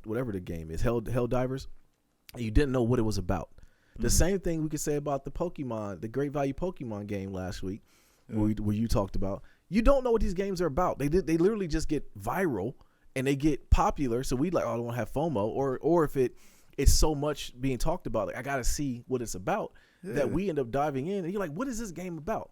whatever the game is, Helldivers, and you didn't know what it was about. The same thing we could say about the Great Value Pokemon game last week, where you talked about. You don't know what these games are about. They literally just get viral and they get popular. So we like, oh, I don't want to have FOMO, or if it's so much being talked about, like I gotta see what it's about, that we end up diving in and you're like, what is this game about?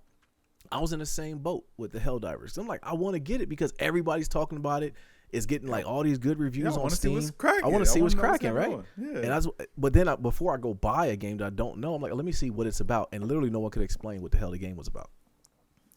I was in the same boat with the Helldivers. I'm like, I want to get it because everybody's talking about it. It's getting like all these good reviews on Steam. I want to see what's cracking, right? Yeah. But then before I go buy a game that I don't know, I'm like, let me see what it's about. And literally no one could explain what the hell the game was about.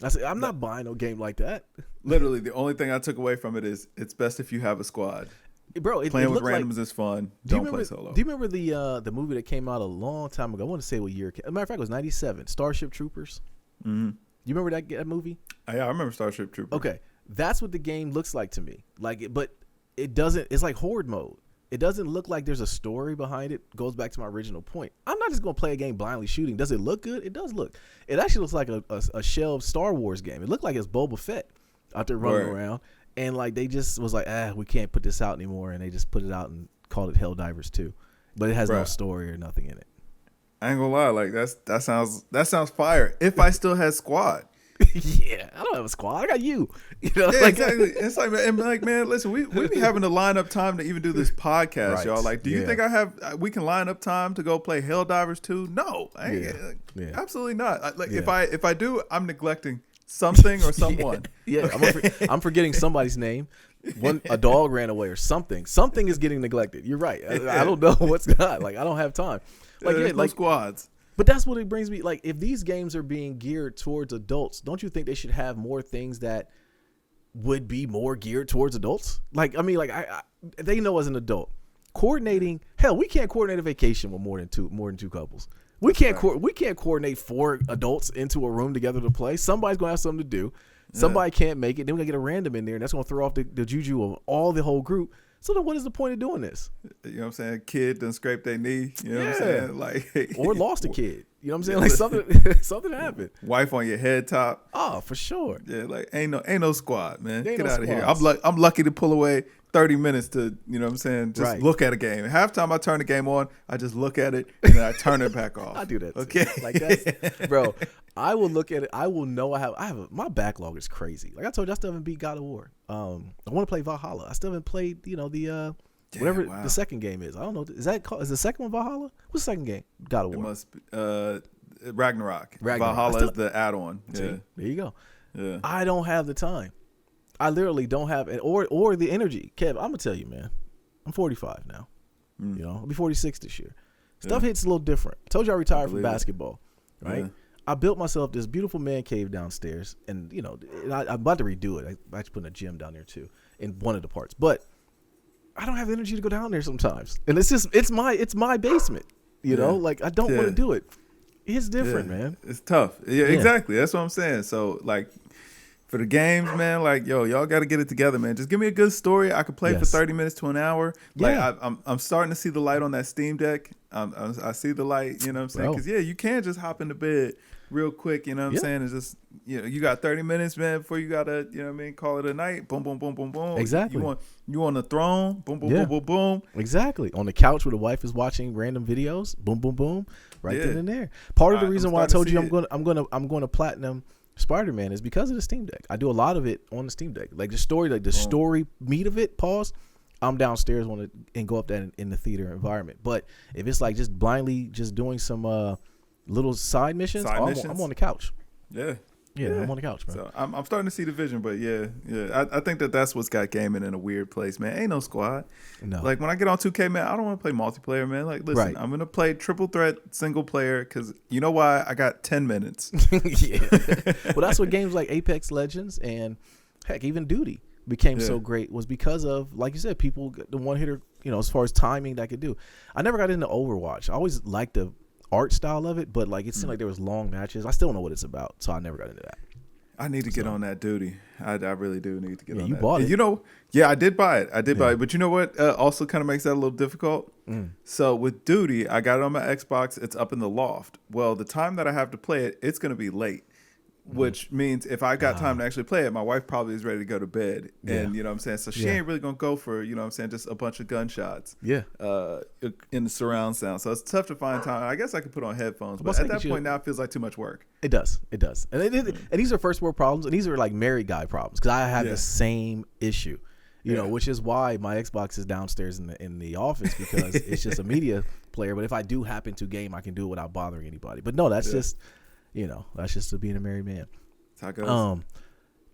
I said, I'm not buying no game like that. Literally, the only thing I took away from it is it's best if you have a squad. Bro, playing with randoms is fun. Don't play solo. Do you remember the movie that came out a long time ago? I want to say what year. As a matter of fact, it was 97. Starship Troopers. Mm-hmm. You remember that movie? Yeah, I remember Starship Troopers. Okay, that's what the game looks like to me. But it doesn't. It's like horde mode. It doesn't look like there's a story behind it. Goes back to my original point. I'm not just gonna play a game blindly shooting. Does it look good? It does look. It actually looks like a shelved Star Wars game. It looked like it's Boba Fett out there running around, and like they just was like, we can't put this out anymore, and they just put it out and called it Helldivers 2, but it has no story or nothing in it. I ain't gonna lie, like that sounds fire. If I still had squad. Yeah, I don't have a squad. I got you. Yeah, exactly. It's like, man, listen, we be having to line up time to even do this podcast, y'all. Like, do you think we can line up time to go play Helldivers 2? No, absolutely not. If I do, I'm neglecting something or someone. I'm forgetting somebody's name. A dog ran away or something. Something is getting neglected. You're right. I don't know what's not. Like, I don't have time. Like, no squads. But that's what it brings me. Like, if these games are being geared towards adults, don't you think they should have more things that would be more geared towards adults? Like, I mean, like they know as an adult, coordinating. Hell, we can't coordinate a vacation with more than two couples. We can't coordinate 4 adults into a room together to play. Somebody's gonna have something to do. Somebody can't make it. Then we're gonna get a random in there, and that's gonna throw off the juju of all the whole group. So then what is the point of doing this? You know what I'm saying? Kid done scraped their knee. You know what I'm saying? Like, or lost a kid. You know what I'm saying? Like something happened. Wife on your head top. Oh, for sure. Yeah, like ain't no squad, man. Get out of here. I'm lucky to pull away 30 minutes to, you know what I'm saying, just look at a game. Halftime I turn the game on, I just look at it and then I turn it back off. I do that too. Okay. Like that's, bro, I will look at it. I will know I have my backlog is crazy. Like I told you, I still haven't beat God of War. I want to play Valhalla. I still haven't played, the whatever the second game is. I don't know. Is the second one Valhalla? What's the second game? God of War. It must be Ragnarok. Valhalla is the add-on. Yeah. See, there you go. Yeah. I don't have the time. I literally don't have it or the energy. Kev, I'm gonna tell you, man. I'm 45 now. I'll be 46 this year. Stuff hits a little different. I told you I retired from basketball, right? Yeah. I built myself this beautiful man cave downstairs, and I'm about to redo it. I actually put a gym down there too in one of the parts, but I don't have the energy to go down there sometimes, and it's my basement. Like I don't want to do it. It's different, man. It's tough. Yeah, exactly. That's what I'm saying. So like, for the games, man, like, y'all got to get it together, man. Just give me a good story. I could play for 30 minutes to an hour. Like, I'm starting to see the light on that Steam Deck. I see the light, you know what I'm saying? Because, you can just hop into bed real quick, you know what I'm saying? It's just, you got 30 minutes, man, before you got to, you know what I mean, call it a night. Boom, boom, boom, boom, boom. Exactly. You on the throne. Boom, boom, boom, boom, boom. Exactly. On the couch where the wife is watching random videos. Boom, boom, boom. Right then and there. Part of the reason why I told you I'm going to platinum Spider-Man is because of the Steam Deck. I do a lot of it on the Steam Deck. Like the story meat of it, I'm downstairs and go up that in the theater environment. But if it's like just blindly just doing some little side missions, I'm on the couch. Yeah, I'm on the couch, bro. So I'm starting to see the vision, but I think that's what's got gaming in a weird place, man. Ain't no squad. No. Like when I get on 2K, man, I don't want to play multiplayer, man. Like, listen, I'm gonna play triple threat single player because you know why? I got 10 minutes. Yeah. Well, that's what games like Apex Legends and heck, even Duty became so great was because of, like you said, people the one hitter. As far as timing that could do. I never got into Overwatch. I always liked the art style of it, but like it seemed like there was long matches. I still don't know what it's about, so I never got into that. I need to get on that Duty. I really do need to get on that. You bought it. I did buy it. But you know what also kind of makes that a little difficult? So with Duty, I got it on my Xbox. It's up in the loft. Well, the time that I have to play it, it's going to be late. which means if I got time to actually play it, my wife probably is ready to go to bed. And you know what I'm saying? So she ain't really going to go for, you know what I'm saying, just a bunch of gunshots. Yeah. In the surround sound. So it's tough to find time. I guess I could put on headphones, but at that point now it feels like too much work. It does. And and these are first world problems, and these are like married guy problems, because I have the same issue. You know, which is why my Xbox is downstairs in the office, because it's just a media player. But if I do happen to game, I can do it without bothering anybody. But no, that's just, you know, that's just being a married man. That's how it goes.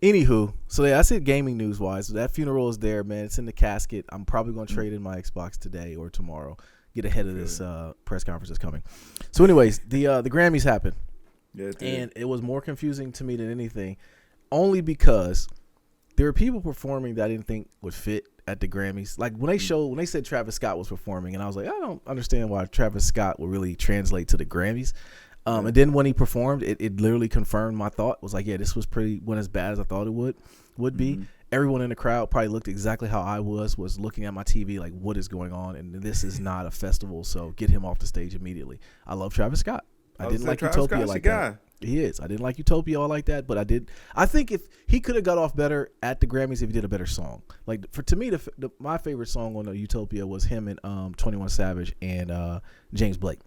Anywho, so that's it gaming news wise. So that funeral is there, man. It's in the casket. I'm probably going to trade in my Xbox today or tomorrow. Get ahead of this press conference that's coming. So anyways, the Grammys happened. Yeah, it did. And it was more confusing to me than anything, only because there were people performing that I didn't think would fit at the Grammys. Like when they said Travis Scott was performing, and I was like, I don't understand why Travis Scott would really translate to the Grammys. And then when he performed, it literally confirmed my thought. It was like, yeah, this was went as bad as I thought it would be. Everyone in the crowd probably looked exactly how I was looking at my TV like, what is going on? And this is not a festival, so get him off the stage immediately. I love Travis Scott. I didn't like Travis Utopia Scott's like guy. that. He is. I didn't like Utopia all like that, but I did. I think if he could have got off better at the Grammys if he did a better song. Like to me, my favorite song on Utopia was him and 21 Savage and James Blake.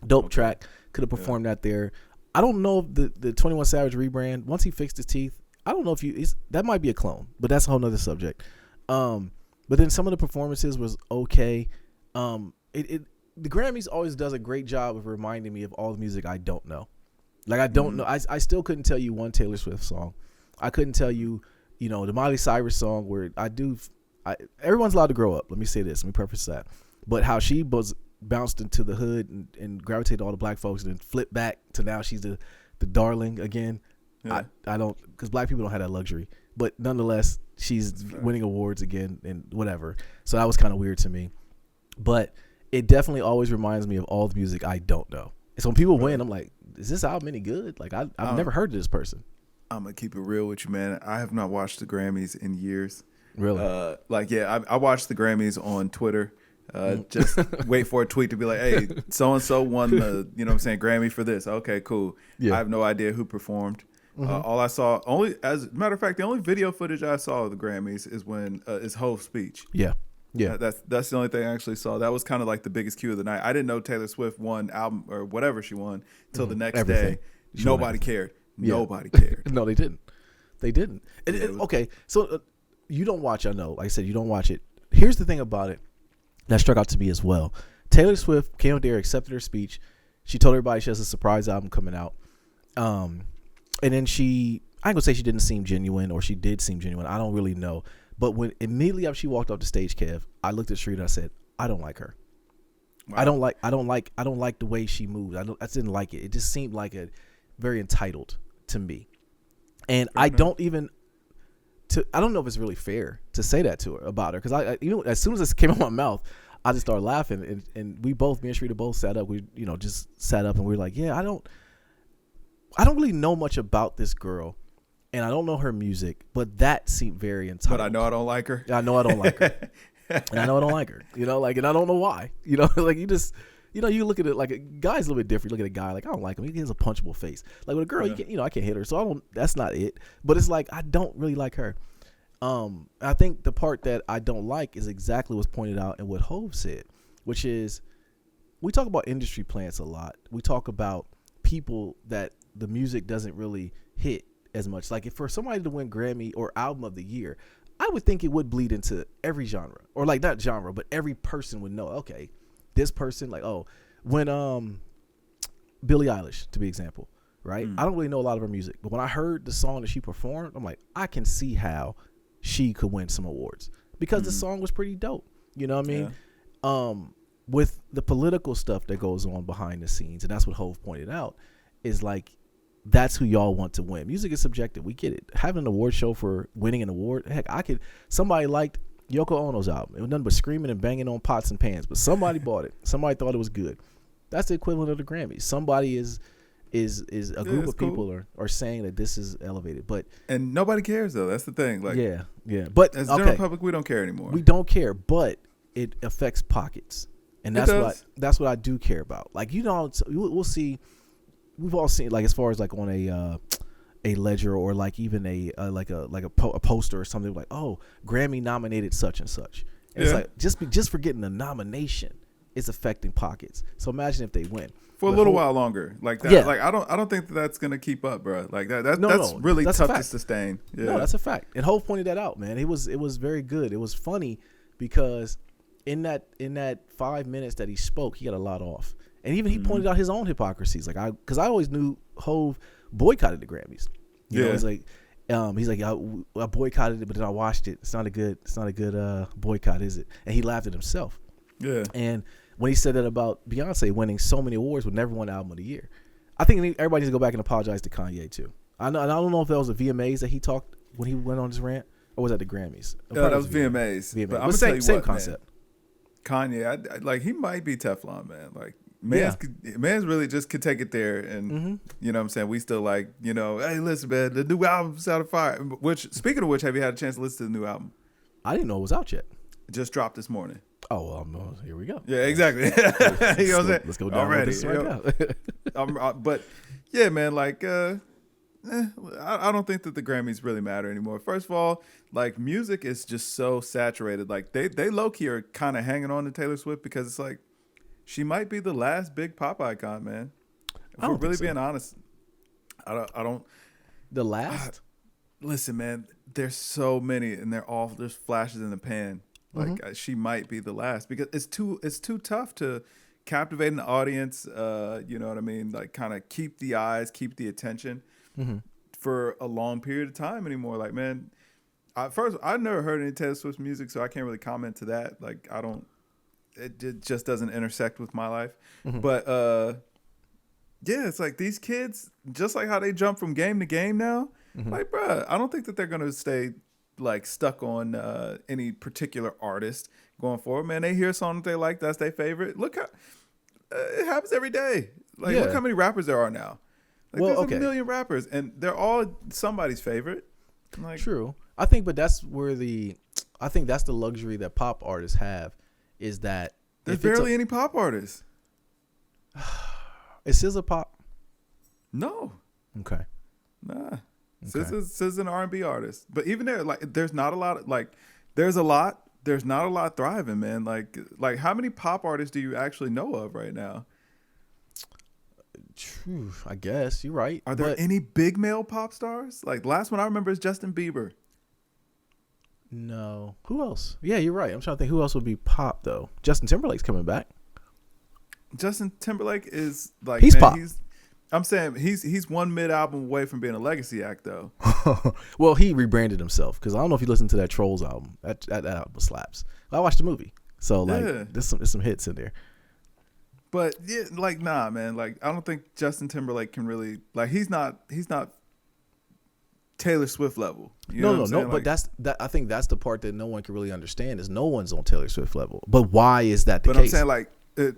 Dope track. Could have performed that there. I don't know if the 21 Savage rebrand, once he fixed his teeth, I don't know if that might be a clone, but that's a whole nother subject. But then some of the performances was okay. The Grammys always does a great job of reminding me of all the music I don't know. Like I don't know. I still couldn't tell you one Taylor Swift song. I couldn't tell you, you know, the Miley Cyrus song where everyone's allowed to grow up. Let me say this. Let me preface that. But how she bounced into the hood and gravitated to all the black folks and then flipped back to now she's the darling again. Yeah. I don't, because black people don't have that luxury. But nonetheless, she's winning awards again and whatever. So that was kind of weird to me. But it definitely always reminds me of all the music I don't know. And so when people win, I'm like, is this album any good? Like I've never heard of this person. I'm gonna keep it real with you, man. I have not watched the Grammys in years. Really? I watched the Grammys on Twitter. Just wait for a tweet to be like, hey, so and so won the, you know what I'm saying, Grammy for this. Okay, cool. Yeah. I have no idea who performed. All I saw, as a matter of fact, the only video footage I saw of the Grammys is when is Hove's speech. Yeah. That's the only thing I actually saw. That was kind of like the biggest cue of the night. I didn't know Taylor Swift won album or whatever she won till the next day. Nobody cared. Yeah. Nobody cared. No, they didn't. Okay, so you don't watch. I know. Like I said, you don't watch it. Here's the thing about it that struck out to me as well. Taylor Swift came up there, accepted her speech. She told everybody she has a surprise album coming out. And then I ain't gonna say she didn't seem genuine or she did seem genuine. I don't really know. But when immediately after she walked off the stage, Kev, I looked at the street and I said, I don't like her. Wow. I don't like the way she moves. I didn't like it. It just seemed like a very entitled to me. And I don't know if it's really fair to say that to her about her, because I as soon as this came out of my mouth, I just started laughing, and me and Shrita both sat up. We just sat up and we were like, yeah, I don't really know much about this girl, and I don't know her music, but that seemed very entitled. But I know I don't like her. I know I don't like her, and I know I don't like her. And I don't know why. Like you just. You look at it like a guy's a little bit different. You look at a guy like, I don't like him. He has a punchable face. Like with a girl, I can't hit her. So that's not it. But it's like, I don't really like her. I think the part that I don't like is exactly what's pointed out in what Hove said, which is we talk about industry plants a lot. We talk about people that the music doesn't really hit as much. Like if for somebody to win Grammy or Album of the Year, I would think it would bleed into every genre, or like not genre, but every person would know, okay, this person, like, when Billie Eilish, to be example, right? I don't really know a lot of her music, but when I heard the song that she performed, I'm like, I can see how she could win some awards because the song was pretty dope. You know what I mean? Yeah. With the political stuff that goes on behind the scenes, and that's what Hove pointed out, is like, that's who y'all want to win. Music is subjective. We get it. Having an award show for winning an award, heck, somebody liked Yoko Ono's album. It was nothing but screaming and banging on pots and pans, but somebody bought it. Somebody thought it was good. That's the equivalent of the Grammys. Somebody is a group of people are saying that this is elevated, and nobody cares though. That's the thing. Like but as general public, we don't care anymore. We don't care, but it affects pockets, and that's what I do care about. Like we'll see. We've all seen, like, as far as like on a ledger or like even a poster or something like, oh, Grammy nominated such and such. And it's like just for getting the nomination is affecting pockets. So imagine if they win for a little while longer like that. Yeah. Like I don't think that's gonna keep up, bro. Like that's really tough to sustain. Yeah. No, that's a fact. And Hov pointed that out, man. It was very good. It was funny because in that 5 minutes that he spoke, he got a lot off. And even he pointed out his own hypocrisies. Like because I always knew Hov boycotted the Grammys. You know, he's like I boycotted it, but then I watched it. It's not a good boycott, is it? And he laughed at himself. Yeah. And when he said that about Beyonce winning so many awards but never won Album of the Year, I think everybody needs to go back and apologize to Kanye too. I don't know if that was the VMAs that he talked when he went on his rant, or was that the Grammys? No, that was VMAs. But I'm gonna tell you concept. Man, Kanye, like he might be Teflon, man. Like man's really just could take it there, and you know what I'm saying. We still like, you know, hey, listen, man, the new album's out of fire. Which, speaking of which, have you had a chance to listen to the new album? I didn't know it was out yet. It just dropped this morning. Oh, well, here we go. Yeah, exactly. You know what I'm saying? Let's go down this right now. But yeah, man, like I don't think that the Grammys really matter anymore. First of all, like music is just so saturated. Like they low key are kind of hanging on to Taylor Swift because it's like she might be the last big pop icon, man. If we're really being honest, I don't. The last? Listen, man, there's so many, and there's flashes in the pan. Like she might be the last because it's too tough to captivate an audience. You know what I mean? Like kind of keep the eyes, keep the attention for a long period of time anymore. Like, man, I've never heard any Taylor Swift music, so I can't really comment to that. Like, it just doesn't intersect with my life. But yeah, it's like these kids, just like how they jump from game to game now. Like, bruh, I don't think that they're gonna stay like stuck on any particular artist going forward. Man, they hear a song that they like, that's their favorite. Look how it happens every day. Like, look how many rappers there are now. Like, there's a million rappers, and they're all somebody's favorite. Like, true. I think that's the luxury that pop artists have, is that there's barely any pop artists. Is SZA pop? No. Okay. Nah. Okay. SZA's an R&B artist, but even there, like, there's not a lot. There's not a lot thriving, man. Like, how many pop artists do you actually know of right now? True, I guess you're right. Are there any big male pop stars? Like, the last one I remember is Justin Bieber. No. Who else? Yeah, you're right. I'm trying to think who else would be pop though. Justin Timberlake's coming back. Justin Timberlake is like, he's pop. I'm saying he's one mid-album away from being a legacy act, though. Well, he rebranded himself, because I don't know if you listened to that Trolls album. That album slaps. I watched the movie, so like there's some hits in there. But yeah, like, nah, man. Like, I don't think Justin Timberlake can really, like, he's not Taylor Swift level. No. Like, but I think that's the part that no one can really understand, is no one's on Taylor Swift level. But why is that the case? But I'm saying, like,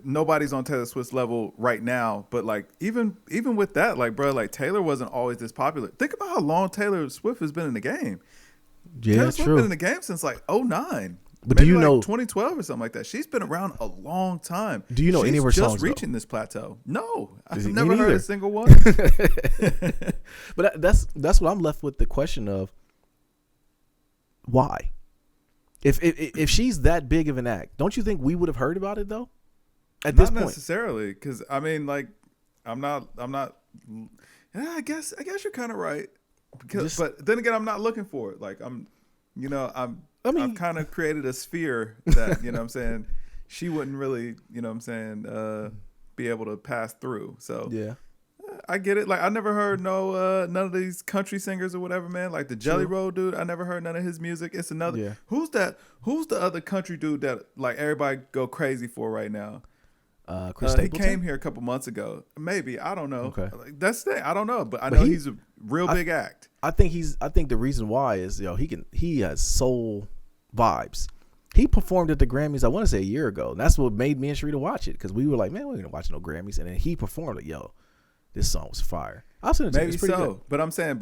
nobody's on Taylor Swift's level right now, but like even with that, like, bro, like, Taylor wasn't always this popular. Think about how long Taylor Swift has been in the game. Yeah, Taylor Swift been in the game since like 2009. But maybe do you like know 2012 or something like that? She's been around a long time. Do you know any of her songs? Just reaching this plateau. No, I've Me never heard neither. a single one. But that's what I'm left with, the question of why. If she's that big of an act, don't you think we would have heard about it though? At this point, not necessarily, because I mean, like, I'm not. Yeah, I guess you're kind of right. But then again, I'm not looking for it. Like, I've kind of created a sphere that, you know what I'm saying, she wouldn't really, you know what I'm saying, be able to pass through. So yeah, I get it. Like, I never heard none of these country singers or whatever, man. Like the Jelly Roll dude, I never heard none of his music. It's another. Yeah. Who's the other country dude that like everybody go crazy for right now? Chris he Stapleton? came here a couple months ago. Maybe, I don't know. Okay. Like, that's the thing. I don't know, but I know he's a real big act. I think the reason why is, he has soul vibes. He performed at the Grammys, I want to say a year ago. And that's what made me and Sharita watch it, because we were like, man, we're gonna watch no Grammys. And then he performed it. This song was fire. I'll send it to you. Maybe it's pretty so, good. but I'm saying,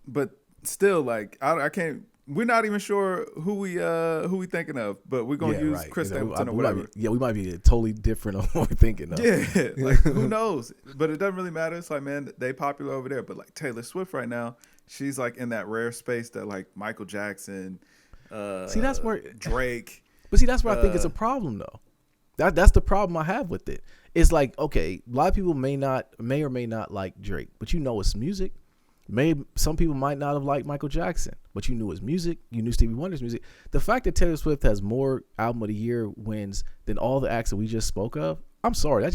but still, like, I can't we're not even sure who we thinking of, but we're gonna use Chris Stapleton or whatever. We might be totally different on what we're thinking of. Yeah, like who knows? But it doesn't really matter. It's like, man, they popular over there. But like Taylor Swift right now, she's like in that rare space that like Michael Jackson, that's where Drake. But see, that's where I think it's a problem though. That's the problem I have with it. It's like, okay, a lot of people may or may not like Drake, but you know it's music. Some people might not have liked Michael Jackson, but you knew his music. You knew Stevie Wonder's music. The fact that Taylor Swift has more album of the year wins than all the acts that we just spoke of, I'm sorry.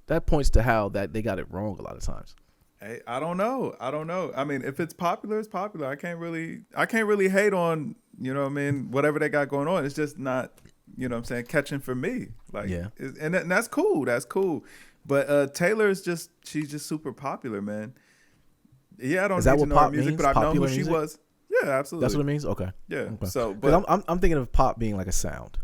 That points to how that they got it wrong a lot of times. Hey, I don't know. I mean, if it's popular, it's popular. I can't really hate on, you know what I mean, whatever they got going on. It's just not, you know what I'm saying, catching for me. Like, yeah. And that's cool. That's cool. But Taylor she's just super popular, man. Yeah, I don't need to know her music, but I know who she was. Yeah, absolutely. That's what it means? Okay. Yeah. Okay. So, but I'm thinking of pop being like a sound.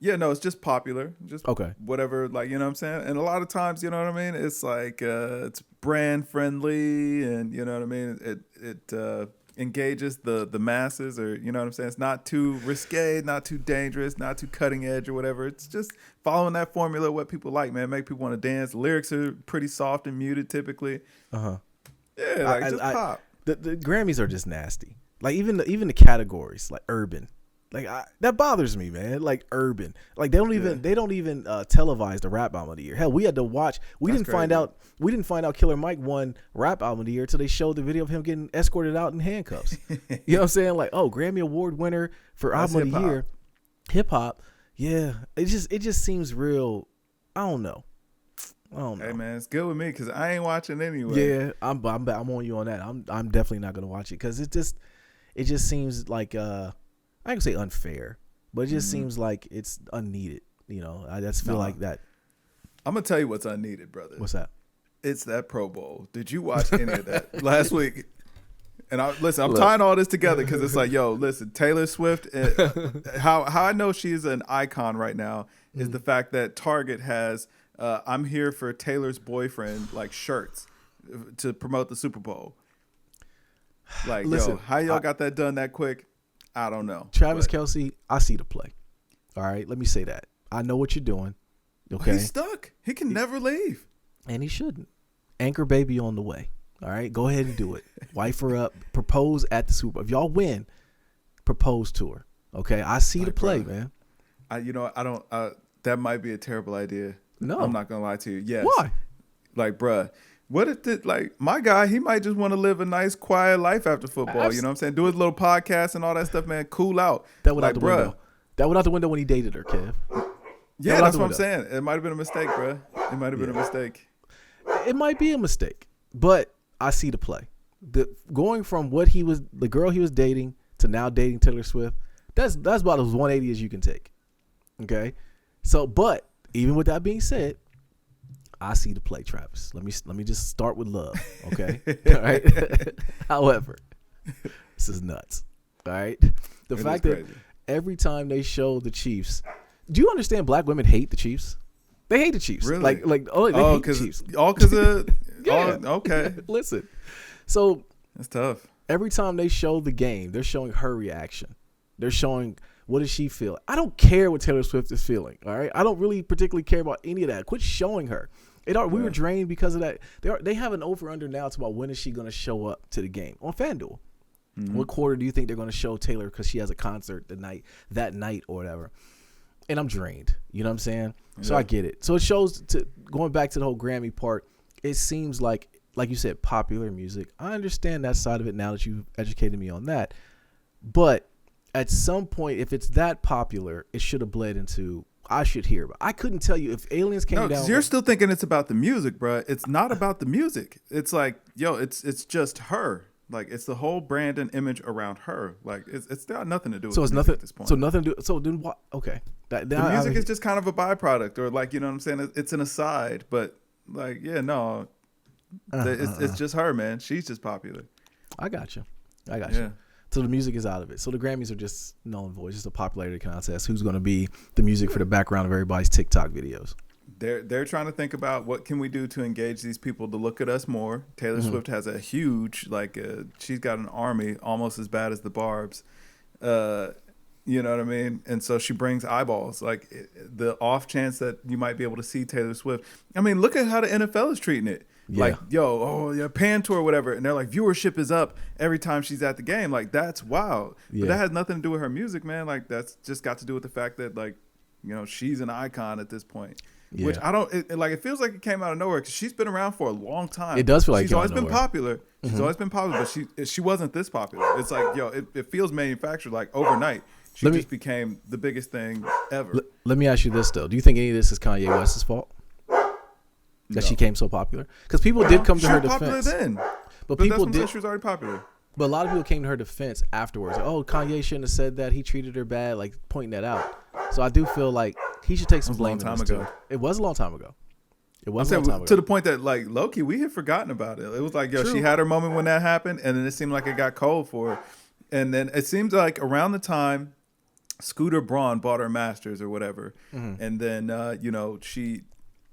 Yeah, no, it's just popular. Just okay. Whatever, like, you know what I'm saying? And a lot of times, you know what I mean? It's like it's brand friendly and, you know what I mean? It engages the masses, or, you know what I'm saying? It's not too risque, not too dangerous, not too cutting edge or whatever. It's just following that formula, what people like, man. Make people want to dance. Lyrics are pretty soft and muted typically. Uh-huh. Yeah, like just pop. The Grammys are just nasty. Like even the categories, like urban. Like that bothers me, man. Like urban, like they don't even televise the rap album of the year. Hell, we had to watch. We didn't find out Killer Mike won rap album of the year until they showed the video of him getting escorted out in handcuffs. You know what I'm saying? Like, oh, Grammy Award winner for album of the year, hip hop. Yeah, it just seems real. I don't know. Hey man, it's good with me because I ain't watching anyway. Yeah, I'm on you on that. I'm definitely not gonna watch it because it just seems like I can say unfair, but it just seems like it's unneeded. You know, I just feel like that. I'm gonna tell you what's unneeded, brother. What's that? It's that Pro Bowl. Did you watch any of that last week? And I'm tying all this together because it's like, yo, listen, Taylor Swift. How I know she's an icon right now is the fact that Target has "I'm here for Taylor's boyfriend" like shirts to promote the Super Bowl. Like, listen, yo, how y'all got that done that quick? I don't know. Travis Kelce, I see the play. All right, let me say that. I know what you're doing. Okay, he's stuck. He can never leave, and he shouldn't. Anchor baby on the way. All right, go ahead and do it. Wife her up. Propose at the Super Bowl. If y'all win, propose to her. Okay, I see the play, man. I don't. That might be a terrible idea. No, I'm not gonna lie to you. Yes. Why? Like, bruh. What if my guy, he might just want to live a nice, quiet life after football. You know what I'm saying? Do his little podcast and all that stuff, man. Cool out. That went out the window. That went out the window when he dated her, Kev. Yeah, that's what I'm saying. It might have been a mistake, bruh. It might have been a mistake. It might be a mistake, but I see the play. Going from the girl he was dating to now dating Taylor Swift, that's about as 180 as you can take. Okay? So, but even with that being said, I see the play, Travis. Let me just start with love, okay? All right. However, this is nuts. All right. The fact that every time they show the Chiefs, do you understand? Black women hate the Chiefs. They hate the Chiefs. Really? They hate the Chiefs. All because of okay. Listen, so that's tough. Every time they show the game, they're showing her reaction. They're showing. What does she feel? I don't care what Taylor Swift is feeling. All right, I don't really particularly care about any of that. Quit showing her. We were drained because of that. They have an over under now. It's about when is she going to show up to the game on FanDuel. Mm-hmm. What quarter do you think they're going to show Taylor because she has a concert that night or whatever? And I'm drained. You know what I'm saying? Yeah. So I get it. So it shows going back to the whole Grammy part. It seems like you said, popular music. I understand that side of it now that you've educated me on that, but at some point, if it's that popular, it should have bled into I should hear about. I couldn't tell you if aliens came down. You're still thinking it's about the music, bro. It's not about the music. It's like, yo, it's just her. Like, it's the whole brand and image around her. Like, it's got nothing to do with so it's music nothing at this point. So nothing to do. So then what? Okay, the music is just kind of a byproduct, or like, you know what I'm saying? It's an aside, but like, yeah, no, it's just her, man. She's just popular. I got you. Yeah. So the music is out of it. So the Grammys are just null and void. It's just a popularity contest. Who's going to be the music for the background of everybody's TikTok videos? they're trying to think about what can we do to engage these people to look at us more. Taylor Swift has a huge she's got an army almost as bad as the Barbs. You know what I mean? And so she brings eyeballs. Like the off chance that you might be able to see Taylor Swift. I mean, look at how the NFL is treating it. Yeah. Like, Pan Tour or whatever. And they're like, viewership is up every time she's at the game. Like, that's wild. Yeah. But that has nothing to do with her music, man. Like, that's just got to do with the fact that, like, she's an icon at this point. Yeah. Which I don't, it feels like it came out of nowhere because she's been around for a long time. It does feel like she's always been popular. She's always been popular, but she wasn't this popular. It's like, it feels manufactured like overnight. She just became the biggest thing ever. Let me ask you this, though. Do you think any of this is Kanye West's fault? That she became so popular? Because people did come to her defense. Then. But people did. She was already popular. But a lot of people came to her defense afterwards. Like, oh, Kanye shouldn't have said that. He treated her bad, like pointing that out. So I do feel like he should take some blame. It was a long time ago. It was a long time ago. To the point that, like, low-key, we had forgotten about it. It was like, she had her moment when that happened, and then it seemed like it got cold for her. And then it seems like around the time Scooter Braun bought her masters or whatever, and then she,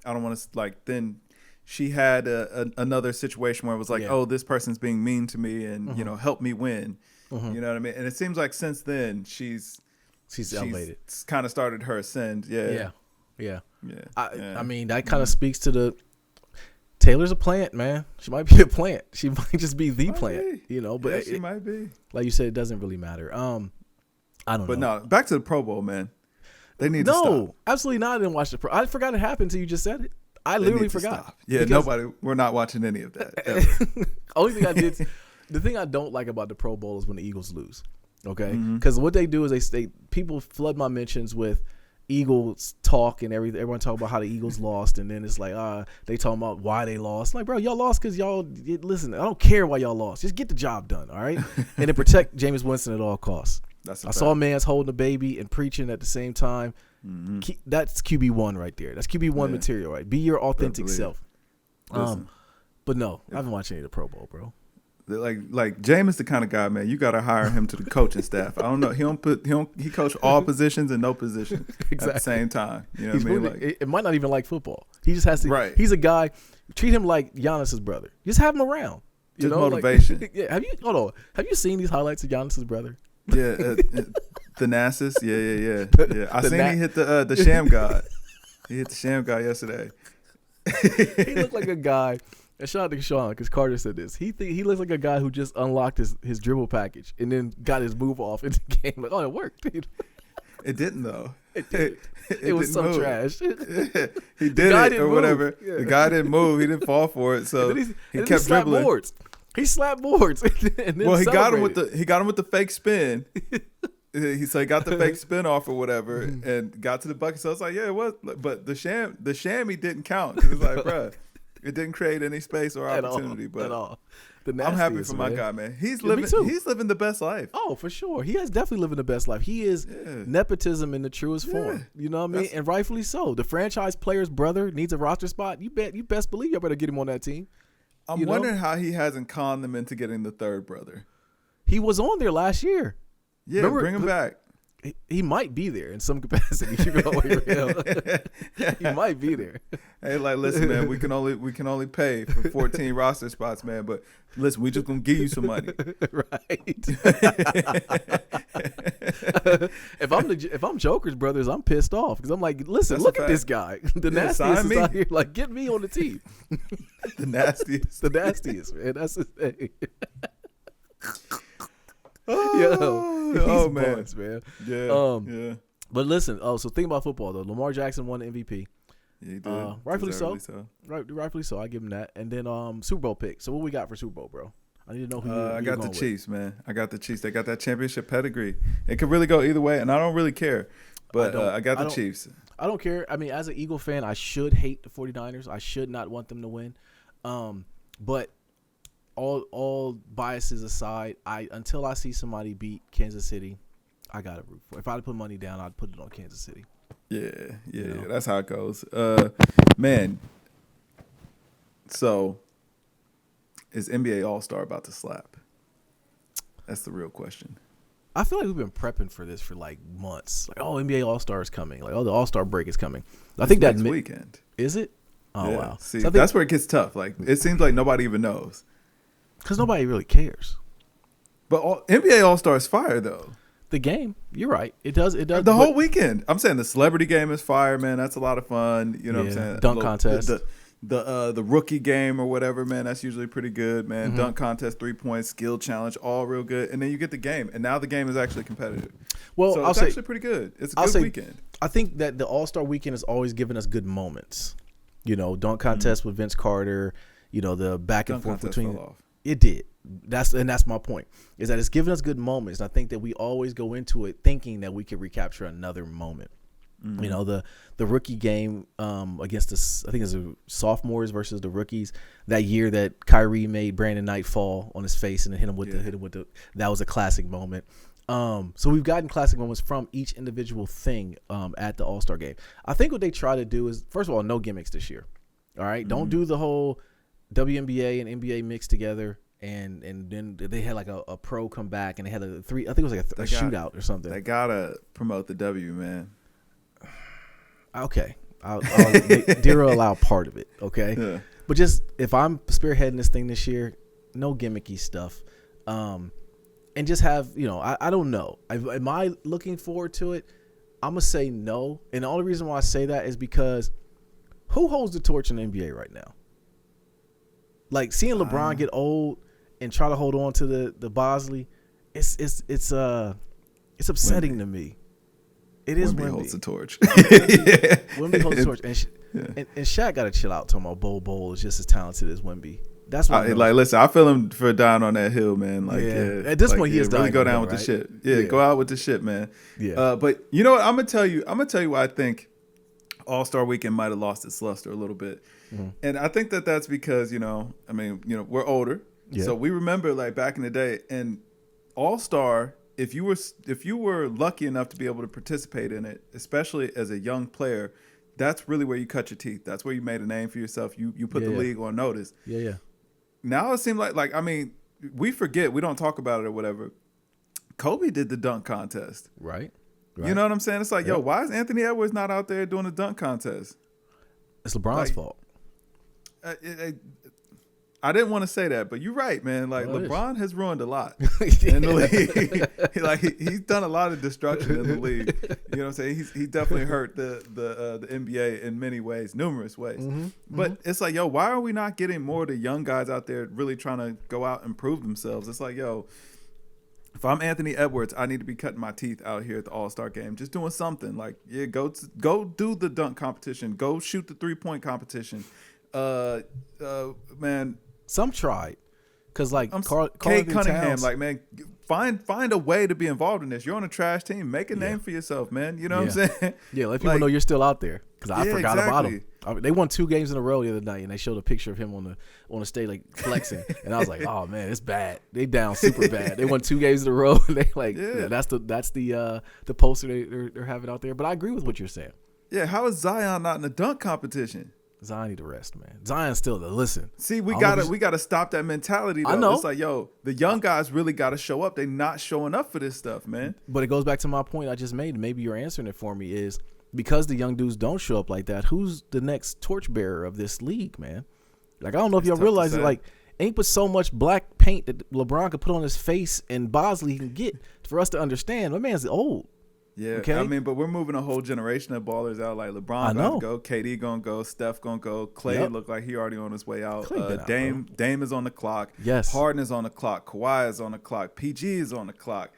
I don't want to then she had another situation where it was like, oh, this person's being mean to me, and help me win. You know what I mean? And it seems like since then she's elevated. Kind of started her ascend. Yeah. I mean, that kind of speaks to the Taylor's a plant, man. She might be a plant. She might just be the plant. But she might be. Like you said, it doesn't really matter. I don't know. But no, back to the Pro Bowl, man. They need to stop. No, absolutely not. I didn't watch the Pro. I forgot it happened until you just said it. I literally forgot. Stop. Yeah, we're not watching any of that. Only thing I did, the thing I don't like about the Pro Bowl is when the Eagles lose. Okay? Because what they do is people flood my mentions with Eagles talk and everything. Everyone talk about how the Eagles lost, and then it's like, they talking about why they lost. Like, bro, y'all lost because listen, I don't care why y'all lost. Just get the job done, all right? And then protect Jameis Winston at all costs. I saw a man's holding a baby and preaching at the same time. That's QB1 right there. That's QB1 material, right? Be your authentic self. But no, I haven't watched any of the Pro Bowl, bro. Like Jameis the kind of guy, man. You got to hire him to the coaching staff. I don't know. He coach all positions and no position at the same time. You know what I mean? Like, it might not even like football. He just has to. Right. He's a guy. Treat him like Giannis's brother. Just have him around. Just motivation. Like, Have you seen these highlights of Giannis's brother? Yeah, the Nassus. Yeah. I seen he hit the Sham God. He hit the Sham God yesterday. He looked like a guy. And shout out to Sean because Carter said this. He looks like a guy who just unlocked his dribble package and then got his move off in the game. Like, it worked. It didn't though. It was so move. Trash. He did it or whatever. Yeah. The guy didn't move. He didn't fall for it. So he kept dribbling. Boards. He slapped boards. And then he got him with the fake spin. He got the fake spin off or whatever and got to the bucket. So I was like, yeah, it was. But the chamois didn't count. It was like, bruh, it didn't create any space or opportunity. At all. I'm happy for my guy, man. He's living the best life. Oh, for sure. He is definitely living the best life. He is nepotism in the truest form. You know what I mean? And rightfully so. The franchise player's brother needs a roster spot. You best believe you better get him on that team. I'm wondering how he hasn't conned them into getting the third brother. He was on there last year. Yeah, remember, bring him back. He might be there in some capacity. He might be there. Hey, like, listen, man, we can only pay for 14 roster spots, man. But listen, we just gonna give you some money, right? If I'm Joker's brothers, I'm pissed off because I'm like, listen, look at this guy. The nastiest is out here. Like, get me on the team. The nastiest, man. That's his thing. Oh man. Buns, man. Yeah. But listen, so think about football though. Lamar Jackson won the MVP. Yeah, he did. Rightfully so. Rightfully so. I give him that. And then Super Bowl pick. So what we got for Super Bowl, bro? I need to know who I got the Chiefs, man. I got the Chiefs. They got that championship pedigree. It could really go either way, and I don't really care. But I got the Chiefs. I don't care. I mean, as an Eagle fan, I should hate the 49ers. I should not want them to win. But all biases aside, until I see somebody beat Kansas City, I gotta root for. If I'd put money down, I'd put it on Kansas City. Yeah. That's how it goes. Man. So, is NBA All-Star about to slap? That's the real question. I feel like we've been prepping for this for like months. Like, oh, NBA All-Star is coming. Like, oh, the All-Star break is coming. I think that next weekend. Is it? Oh, yeah. wow. See, so that's where it gets tough. Like, it seems like nobody even knows. Because nobody really cares. But NBA All-Star is fire, though. The game, you're right. It does. The whole weekend. I'm saying the celebrity game is fire, man. That's a lot of fun. You know what I'm saying? Dunk contest. The rookie game or whatever, man. That's usually pretty good, man. Mm-hmm. Dunk contest, 3-point, skill challenge, all real good. And then you get the game, and now the game is actually competitive. Well, so it's actually pretty good. It's a good weekend. I think that the All-Star weekend has always given us good moments. You know, dunk contest with Vince Carter. You know, the back and forth between. It did. That's my point. Is that it's given us good moments. And I think that we always go into it thinking that we could recapture another moment. Mm-hmm. You know, the rookie game against I think it's the sophomores versus the rookies that year that Kyrie made Brandon Knight fall on his face and then hit him with the that was a classic moment. So we've gotten classic moments from each individual thing at the All-Star game. I think what they try to do is, first of all, no gimmicks this year. All right, don't do the whole WNBA and NBA mix together. And then they had like a pro come back and they had I think it was like a shootout or something. They gotta promote the W, man. Okay, Dear will allow part of it. Okay, yeah. But just if I'm spearheading this thing this year, no gimmicky stuff, and just have I don't know. Am I looking forward to it? I'm gonna say no, and the only reason why I say that is because who holds the torch in the NBA right now? Like seeing LeBron get old and try to hold on to the Bosley, it's upsetting to me. It is Wemby holds the torch. Wemby holds the torch, and Shaq got to chill out. Talking about Bol is just as talented as Wemby. That's why. Listen, I feel him for dying on that hill, man. Like, at this point, he is really dying. Go down with the shit. Yeah, go out with the shit, man. Yeah. But you know what? I'm gonna tell you why I think All-Star Weekend might have lost its luster a little bit. Mm-hmm. And I think that's because, we're older. Yeah. So we remember like back in the day, and All-Star, if you were lucky enough to be able to participate in it, especially as a young player, that's really where you cut your teeth. That's where you made a name for yourself. You put the league on notice. Yeah. Now it seems like we forget, we don't talk about it or whatever. Kobe did the dunk contest. Right. You know what I'm saying? It's like, yo, why is Anthony Edwards not out there doing the dunk contest? It's LeBron's fault. I didn't want to say that, but you're right, man. Like, LeBron has ruined a lot in the league. He's done a lot of destruction in the league. You know what I'm saying? He definitely hurt the NBA in many ways, numerous ways. Mm-hmm. But it's like, yo, why are we not getting more of the young guys out there really trying to go out and prove themselves? It's like, yo, if I'm Anthony Edwards, I need to be cutting my teeth out here at the All-Star game, just doing something. Like, go do the dunk competition, go shoot the 3-point competition. Man. Some tried, cause like Kate Cunningham, Towns, like, man, find a way to be involved in this. You're on a trash team, make a name for yourself, man. You know what I'm saying? Yeah, let people know you're still out there. Cause I forgot about him. They won 2 games in a row the other night, and they showed a picture of him on the stage like flexing, and I was like, oh man, it's bad. They down super bad. They won 2 games in a row, and they like that's the poster they're having out there. But I agree with what you're saying. Yeah, how is Zion not in the dunk competition? Zion need to rest, man. Zion's still there. Listen. See, we gotta stop that mentality though. I know. It's like, yo, the young guys really gotta show up. They not showing up for this stuff, man. But it goes back to my point I just made. Maybe you're answering it for me is because the young dudes don't show up like that, who's the next torchbearer of this league, man? Like, I don't know if y'all realize it, like, ain't but so much black paint that LeBron could put on his face and Bosley can get for us to understand. My man's old. Yeah, okay? I mean, but we're moving a whole generation of ballers out. Like LeBron gonna go, KD gonna go, Steph gonna go, Clay look like he already on his way out. Dame is on the clock. Yes, Harden is on the clock. Kawhi is on the clock. PG is on the clock.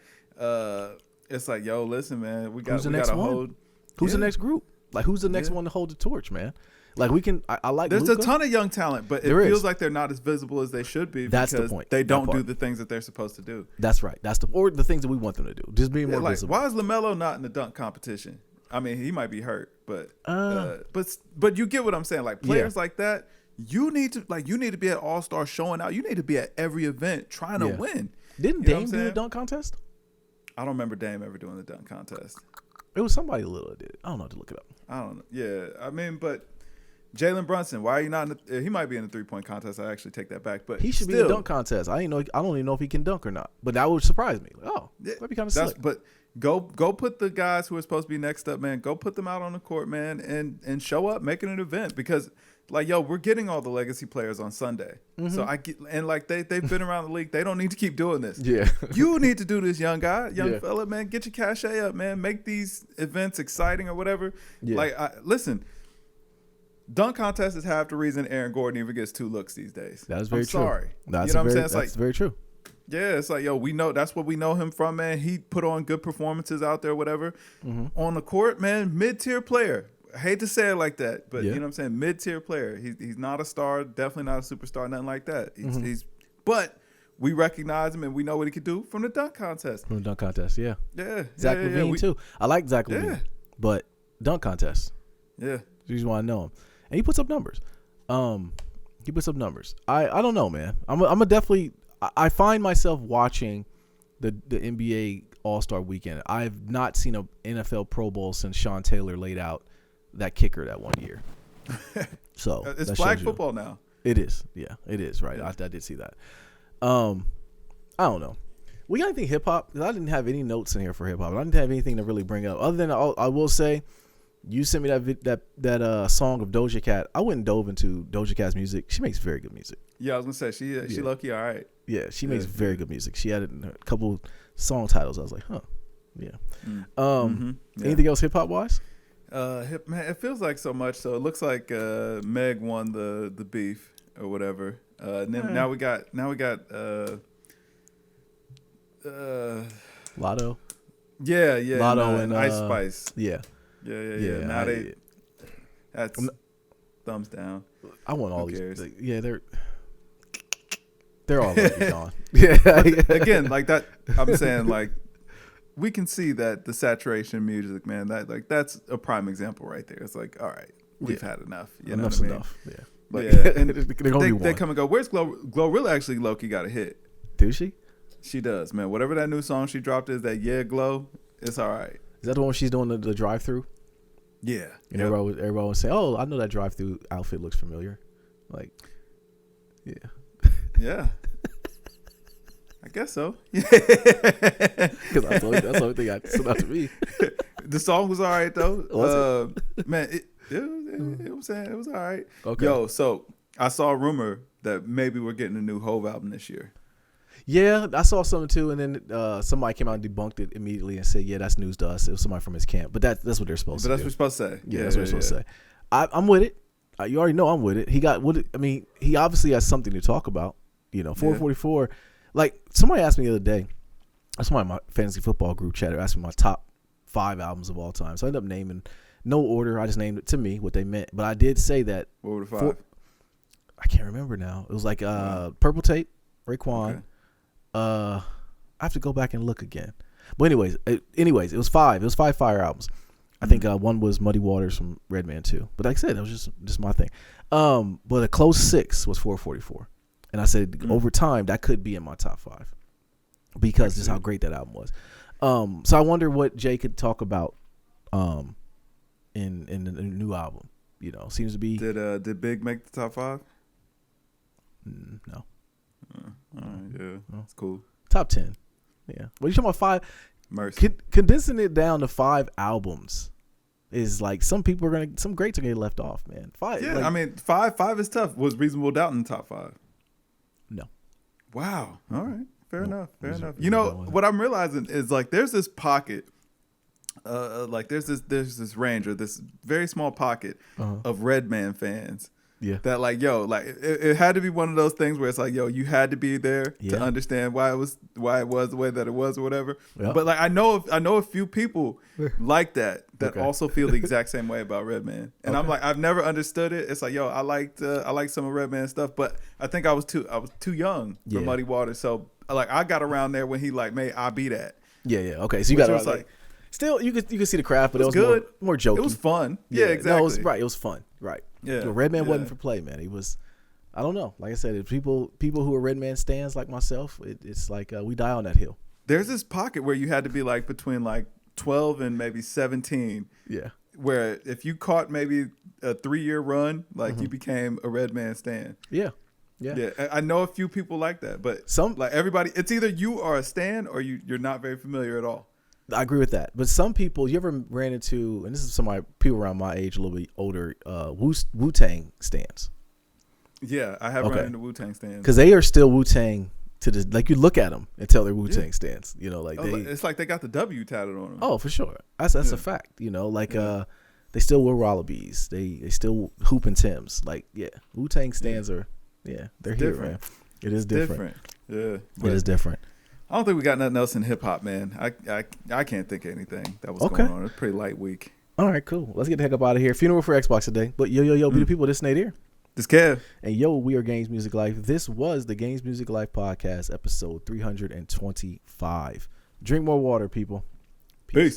It's like, yo, listen, man, we got to hold. Who's the next group? Like, who's the next one to hold the torch, man? Like, we can. I like. There's a ton of young talent, but it feels like they're not as visible as they should be. That's because the point. They don't do the things that they're supposed to do. That's right. Or the things that we want them to do. Just being more visible. Why is LaMelo not in the dunk competition? I mean, he might be hurt, but you get what I'm saying. Like, players like that, you need to be at All-Star showing out. You need to be at every event trying to win. Didn't Dame do the dunk contest? I don't remember Dame ever doing the dunk contest. It was somebody little that did it. I don't know how to look it up. I don't know. Yeah, I mean, but Jalen Brunson, why are you not? He might be in the 3-point contest. I actually take that back, but he should be in the dunk contest. I don't even know if he can dunk or not. But that would surprise me. That'd be kind of sick. But go put the guys who are supposed to be next up, man. Go put them out on the court, man, and show up, make it an event because. Like, yo, we're getting all the legacy players on Sunday. Mm-hmm. So they've been around the league. They don't need to keep doing this. Yeah. You need to do this, young fella, man. Get your cachet up, man. Make these events exciting or whatever. Yeah. Like, listen, dunk contest is half the reason Aaron Gordon even gets 2 looks these days. That is very true. Sorry. That's what I'm saying? That's very true. Yeah, it's like, yo, we know that's what we know him from, man. He put on good performances out there, whatever. Mm-hmm. On the court, man, mid-tier player. I hate to say it like that, but you know what I'm saying? Mid-tier player. He's not a star, definitely not a superstar, nothing like that. But we recognize him and we know what he could do from the dunk contest. From the dunk contest, yeah. Yeah. Zach LaVine, too. I like Zach LaVine, but dunk contest. Yeah. That's the reason why I know him. And he puts up numbers. I don't know, man. I'm a definitely – I find myself watching the NBA All-Star Weekend. I've not seen an NFL Pro Bowl since Sean Taylor laid out that kicker that one year. So it's flag football now. It is. Yeah, it is. Right. Yeah. I did see that. I don't know. We got anything hip hop? I didn't have any notes in here for hip hop. I didn't have anything to really bring up other than I will say you sent me that song of Doja Cat. I went and dove into Doja Cat's music. She makes very good music. Yeah, I was gonna say she low-key all right. Yeah, she makes very good music. She had a couple song titles. I was like, huh. Yeah. Anything else hip hop wise? Man, it feels like so much. So it looks like Meg won the beef or whatever. And then now we got Lotto. Yeah, Lotto and Ice Spice. Yeah. Now that's thumbs down. I want all these. Cares? Yeah, they're all gone. Yeah. Again, like that. I'm saying like. We can see that the saturation music, man, that's a prime example right there. It's like, all right, we've had enough. Enough's enough. Yeah. But and they come and go. Where's Glow? Glorilla actually low-key got a hit. Do she? She does, man. Whatever that new song she dropped is, that Glow, it's all right. Is that the one she's doing the drive-through? Yeah. And everybody would say, oh, I know that drive-through outfit looks familiar. Like, yeah. Yeah. I guess so. Because that's the only thing that stood out to me. The song was all right though. Was it? Man, it was all right. Okay. Yo, so I saw a rumor that maybe we're getting a new Hove album this year. Yeah, I saw something too, and then somebody came out and debunked it immediately and said, "Yeah, that's news to us." It was somebody from his camp, but that's what they're supposed to. But that's what you're supposed to say. Yeah, that's what you're supposed to say. I'm with it. You already know I'm with it. He obviously has something to talk about. 444. Like, somebody asked me the other day, somebody in my fantasy football group chat asked me my top 5 albums of all time. So I ended up naming, no order, I just named it to me, what they meant. But I did say that. What were the 5? I can't remember now. It was like Purple Tape, Raekwon. Okay. I have to go back and look again. But anyways, it was 5. It was 5 fire albums. I think one was Muddy Waters from Redman 2. But like I said, that was just my thing. But a close 6 was 444. And I said, over time, that could be in my top 5 because just how great that album was. So I wonder what Jay could talk about in the new album. Seems to be. Did Big make the top 5? No. All right, yeah, that's cool. Top 10. Yeah. What are you talking about 5? Mercy. Condensing it down to 5 albums is like some greats are gonna get left off, man. 5. Yeah, I mean 5 is tough. Was Reasonable Doubt in the top 5? No. Wow. All right. Fair enough. What I'm realizing is like there's this pocket, like there's this range or this very small pocket of Redman fans. Yeah. That like, yo, like it had to be one of those things where it's like, yo, you had to be there to understand why it was the way that it was or whatever. Yeah. But like I know a few people like that also feel the exact same way about Redman. And I'm like, I've never understood it. It's like, yo, I liked some of Redman stuff, but I think I was too young for Muddy Waters. So like I got around there when he like made I Be That. Yeah. Okay. So you got it like still you could see the craft, but it was good. More jokey. It was fun. Yeah, exactly. No, it was right. It was fun. Right. Yeah. So Redman wasn't for play, man. He was. I don't know. Like I said, if people who are Redman stands like myself, it's like we die on that hill. There's this pocket where you had to be like between like 12 and maybe 17. Yeah. where if you caught maybe a 3-year run, like you became a Redman stan. Yeah. I know a few people like that, but like everybody, it's either you are a stan or you're not very familiar at all. I agree with that. But some people, you ever ran into, and this is some of my people around my age, a little bit older, Wu-Tang stans. Yeah, I have run into Wu-Tang stans. Because they are still Wu-Tang to this. Like, you look at them and tell they're Wu-Tang stans. You know, like it's like they got the W tatted on them. Oh, for sure. That's a fact. You know, like they still wear wallabies. They still hoop and Timbs. Like, Wu-Tang stans are, they're here, man. It is different. Yeah, it is different. I don't think we got nothing else in hip hop, man. I can't think of anything that was going on. It's a pretty light week. All right, cool. Let's get the heck up out of here. Funeral for Xbox today. But yo, be the people. This Nate here. This Kev. And yo, we are Games Music Life. This was the Games Music Life podcast, episode 325. Drink more water, people. Peace.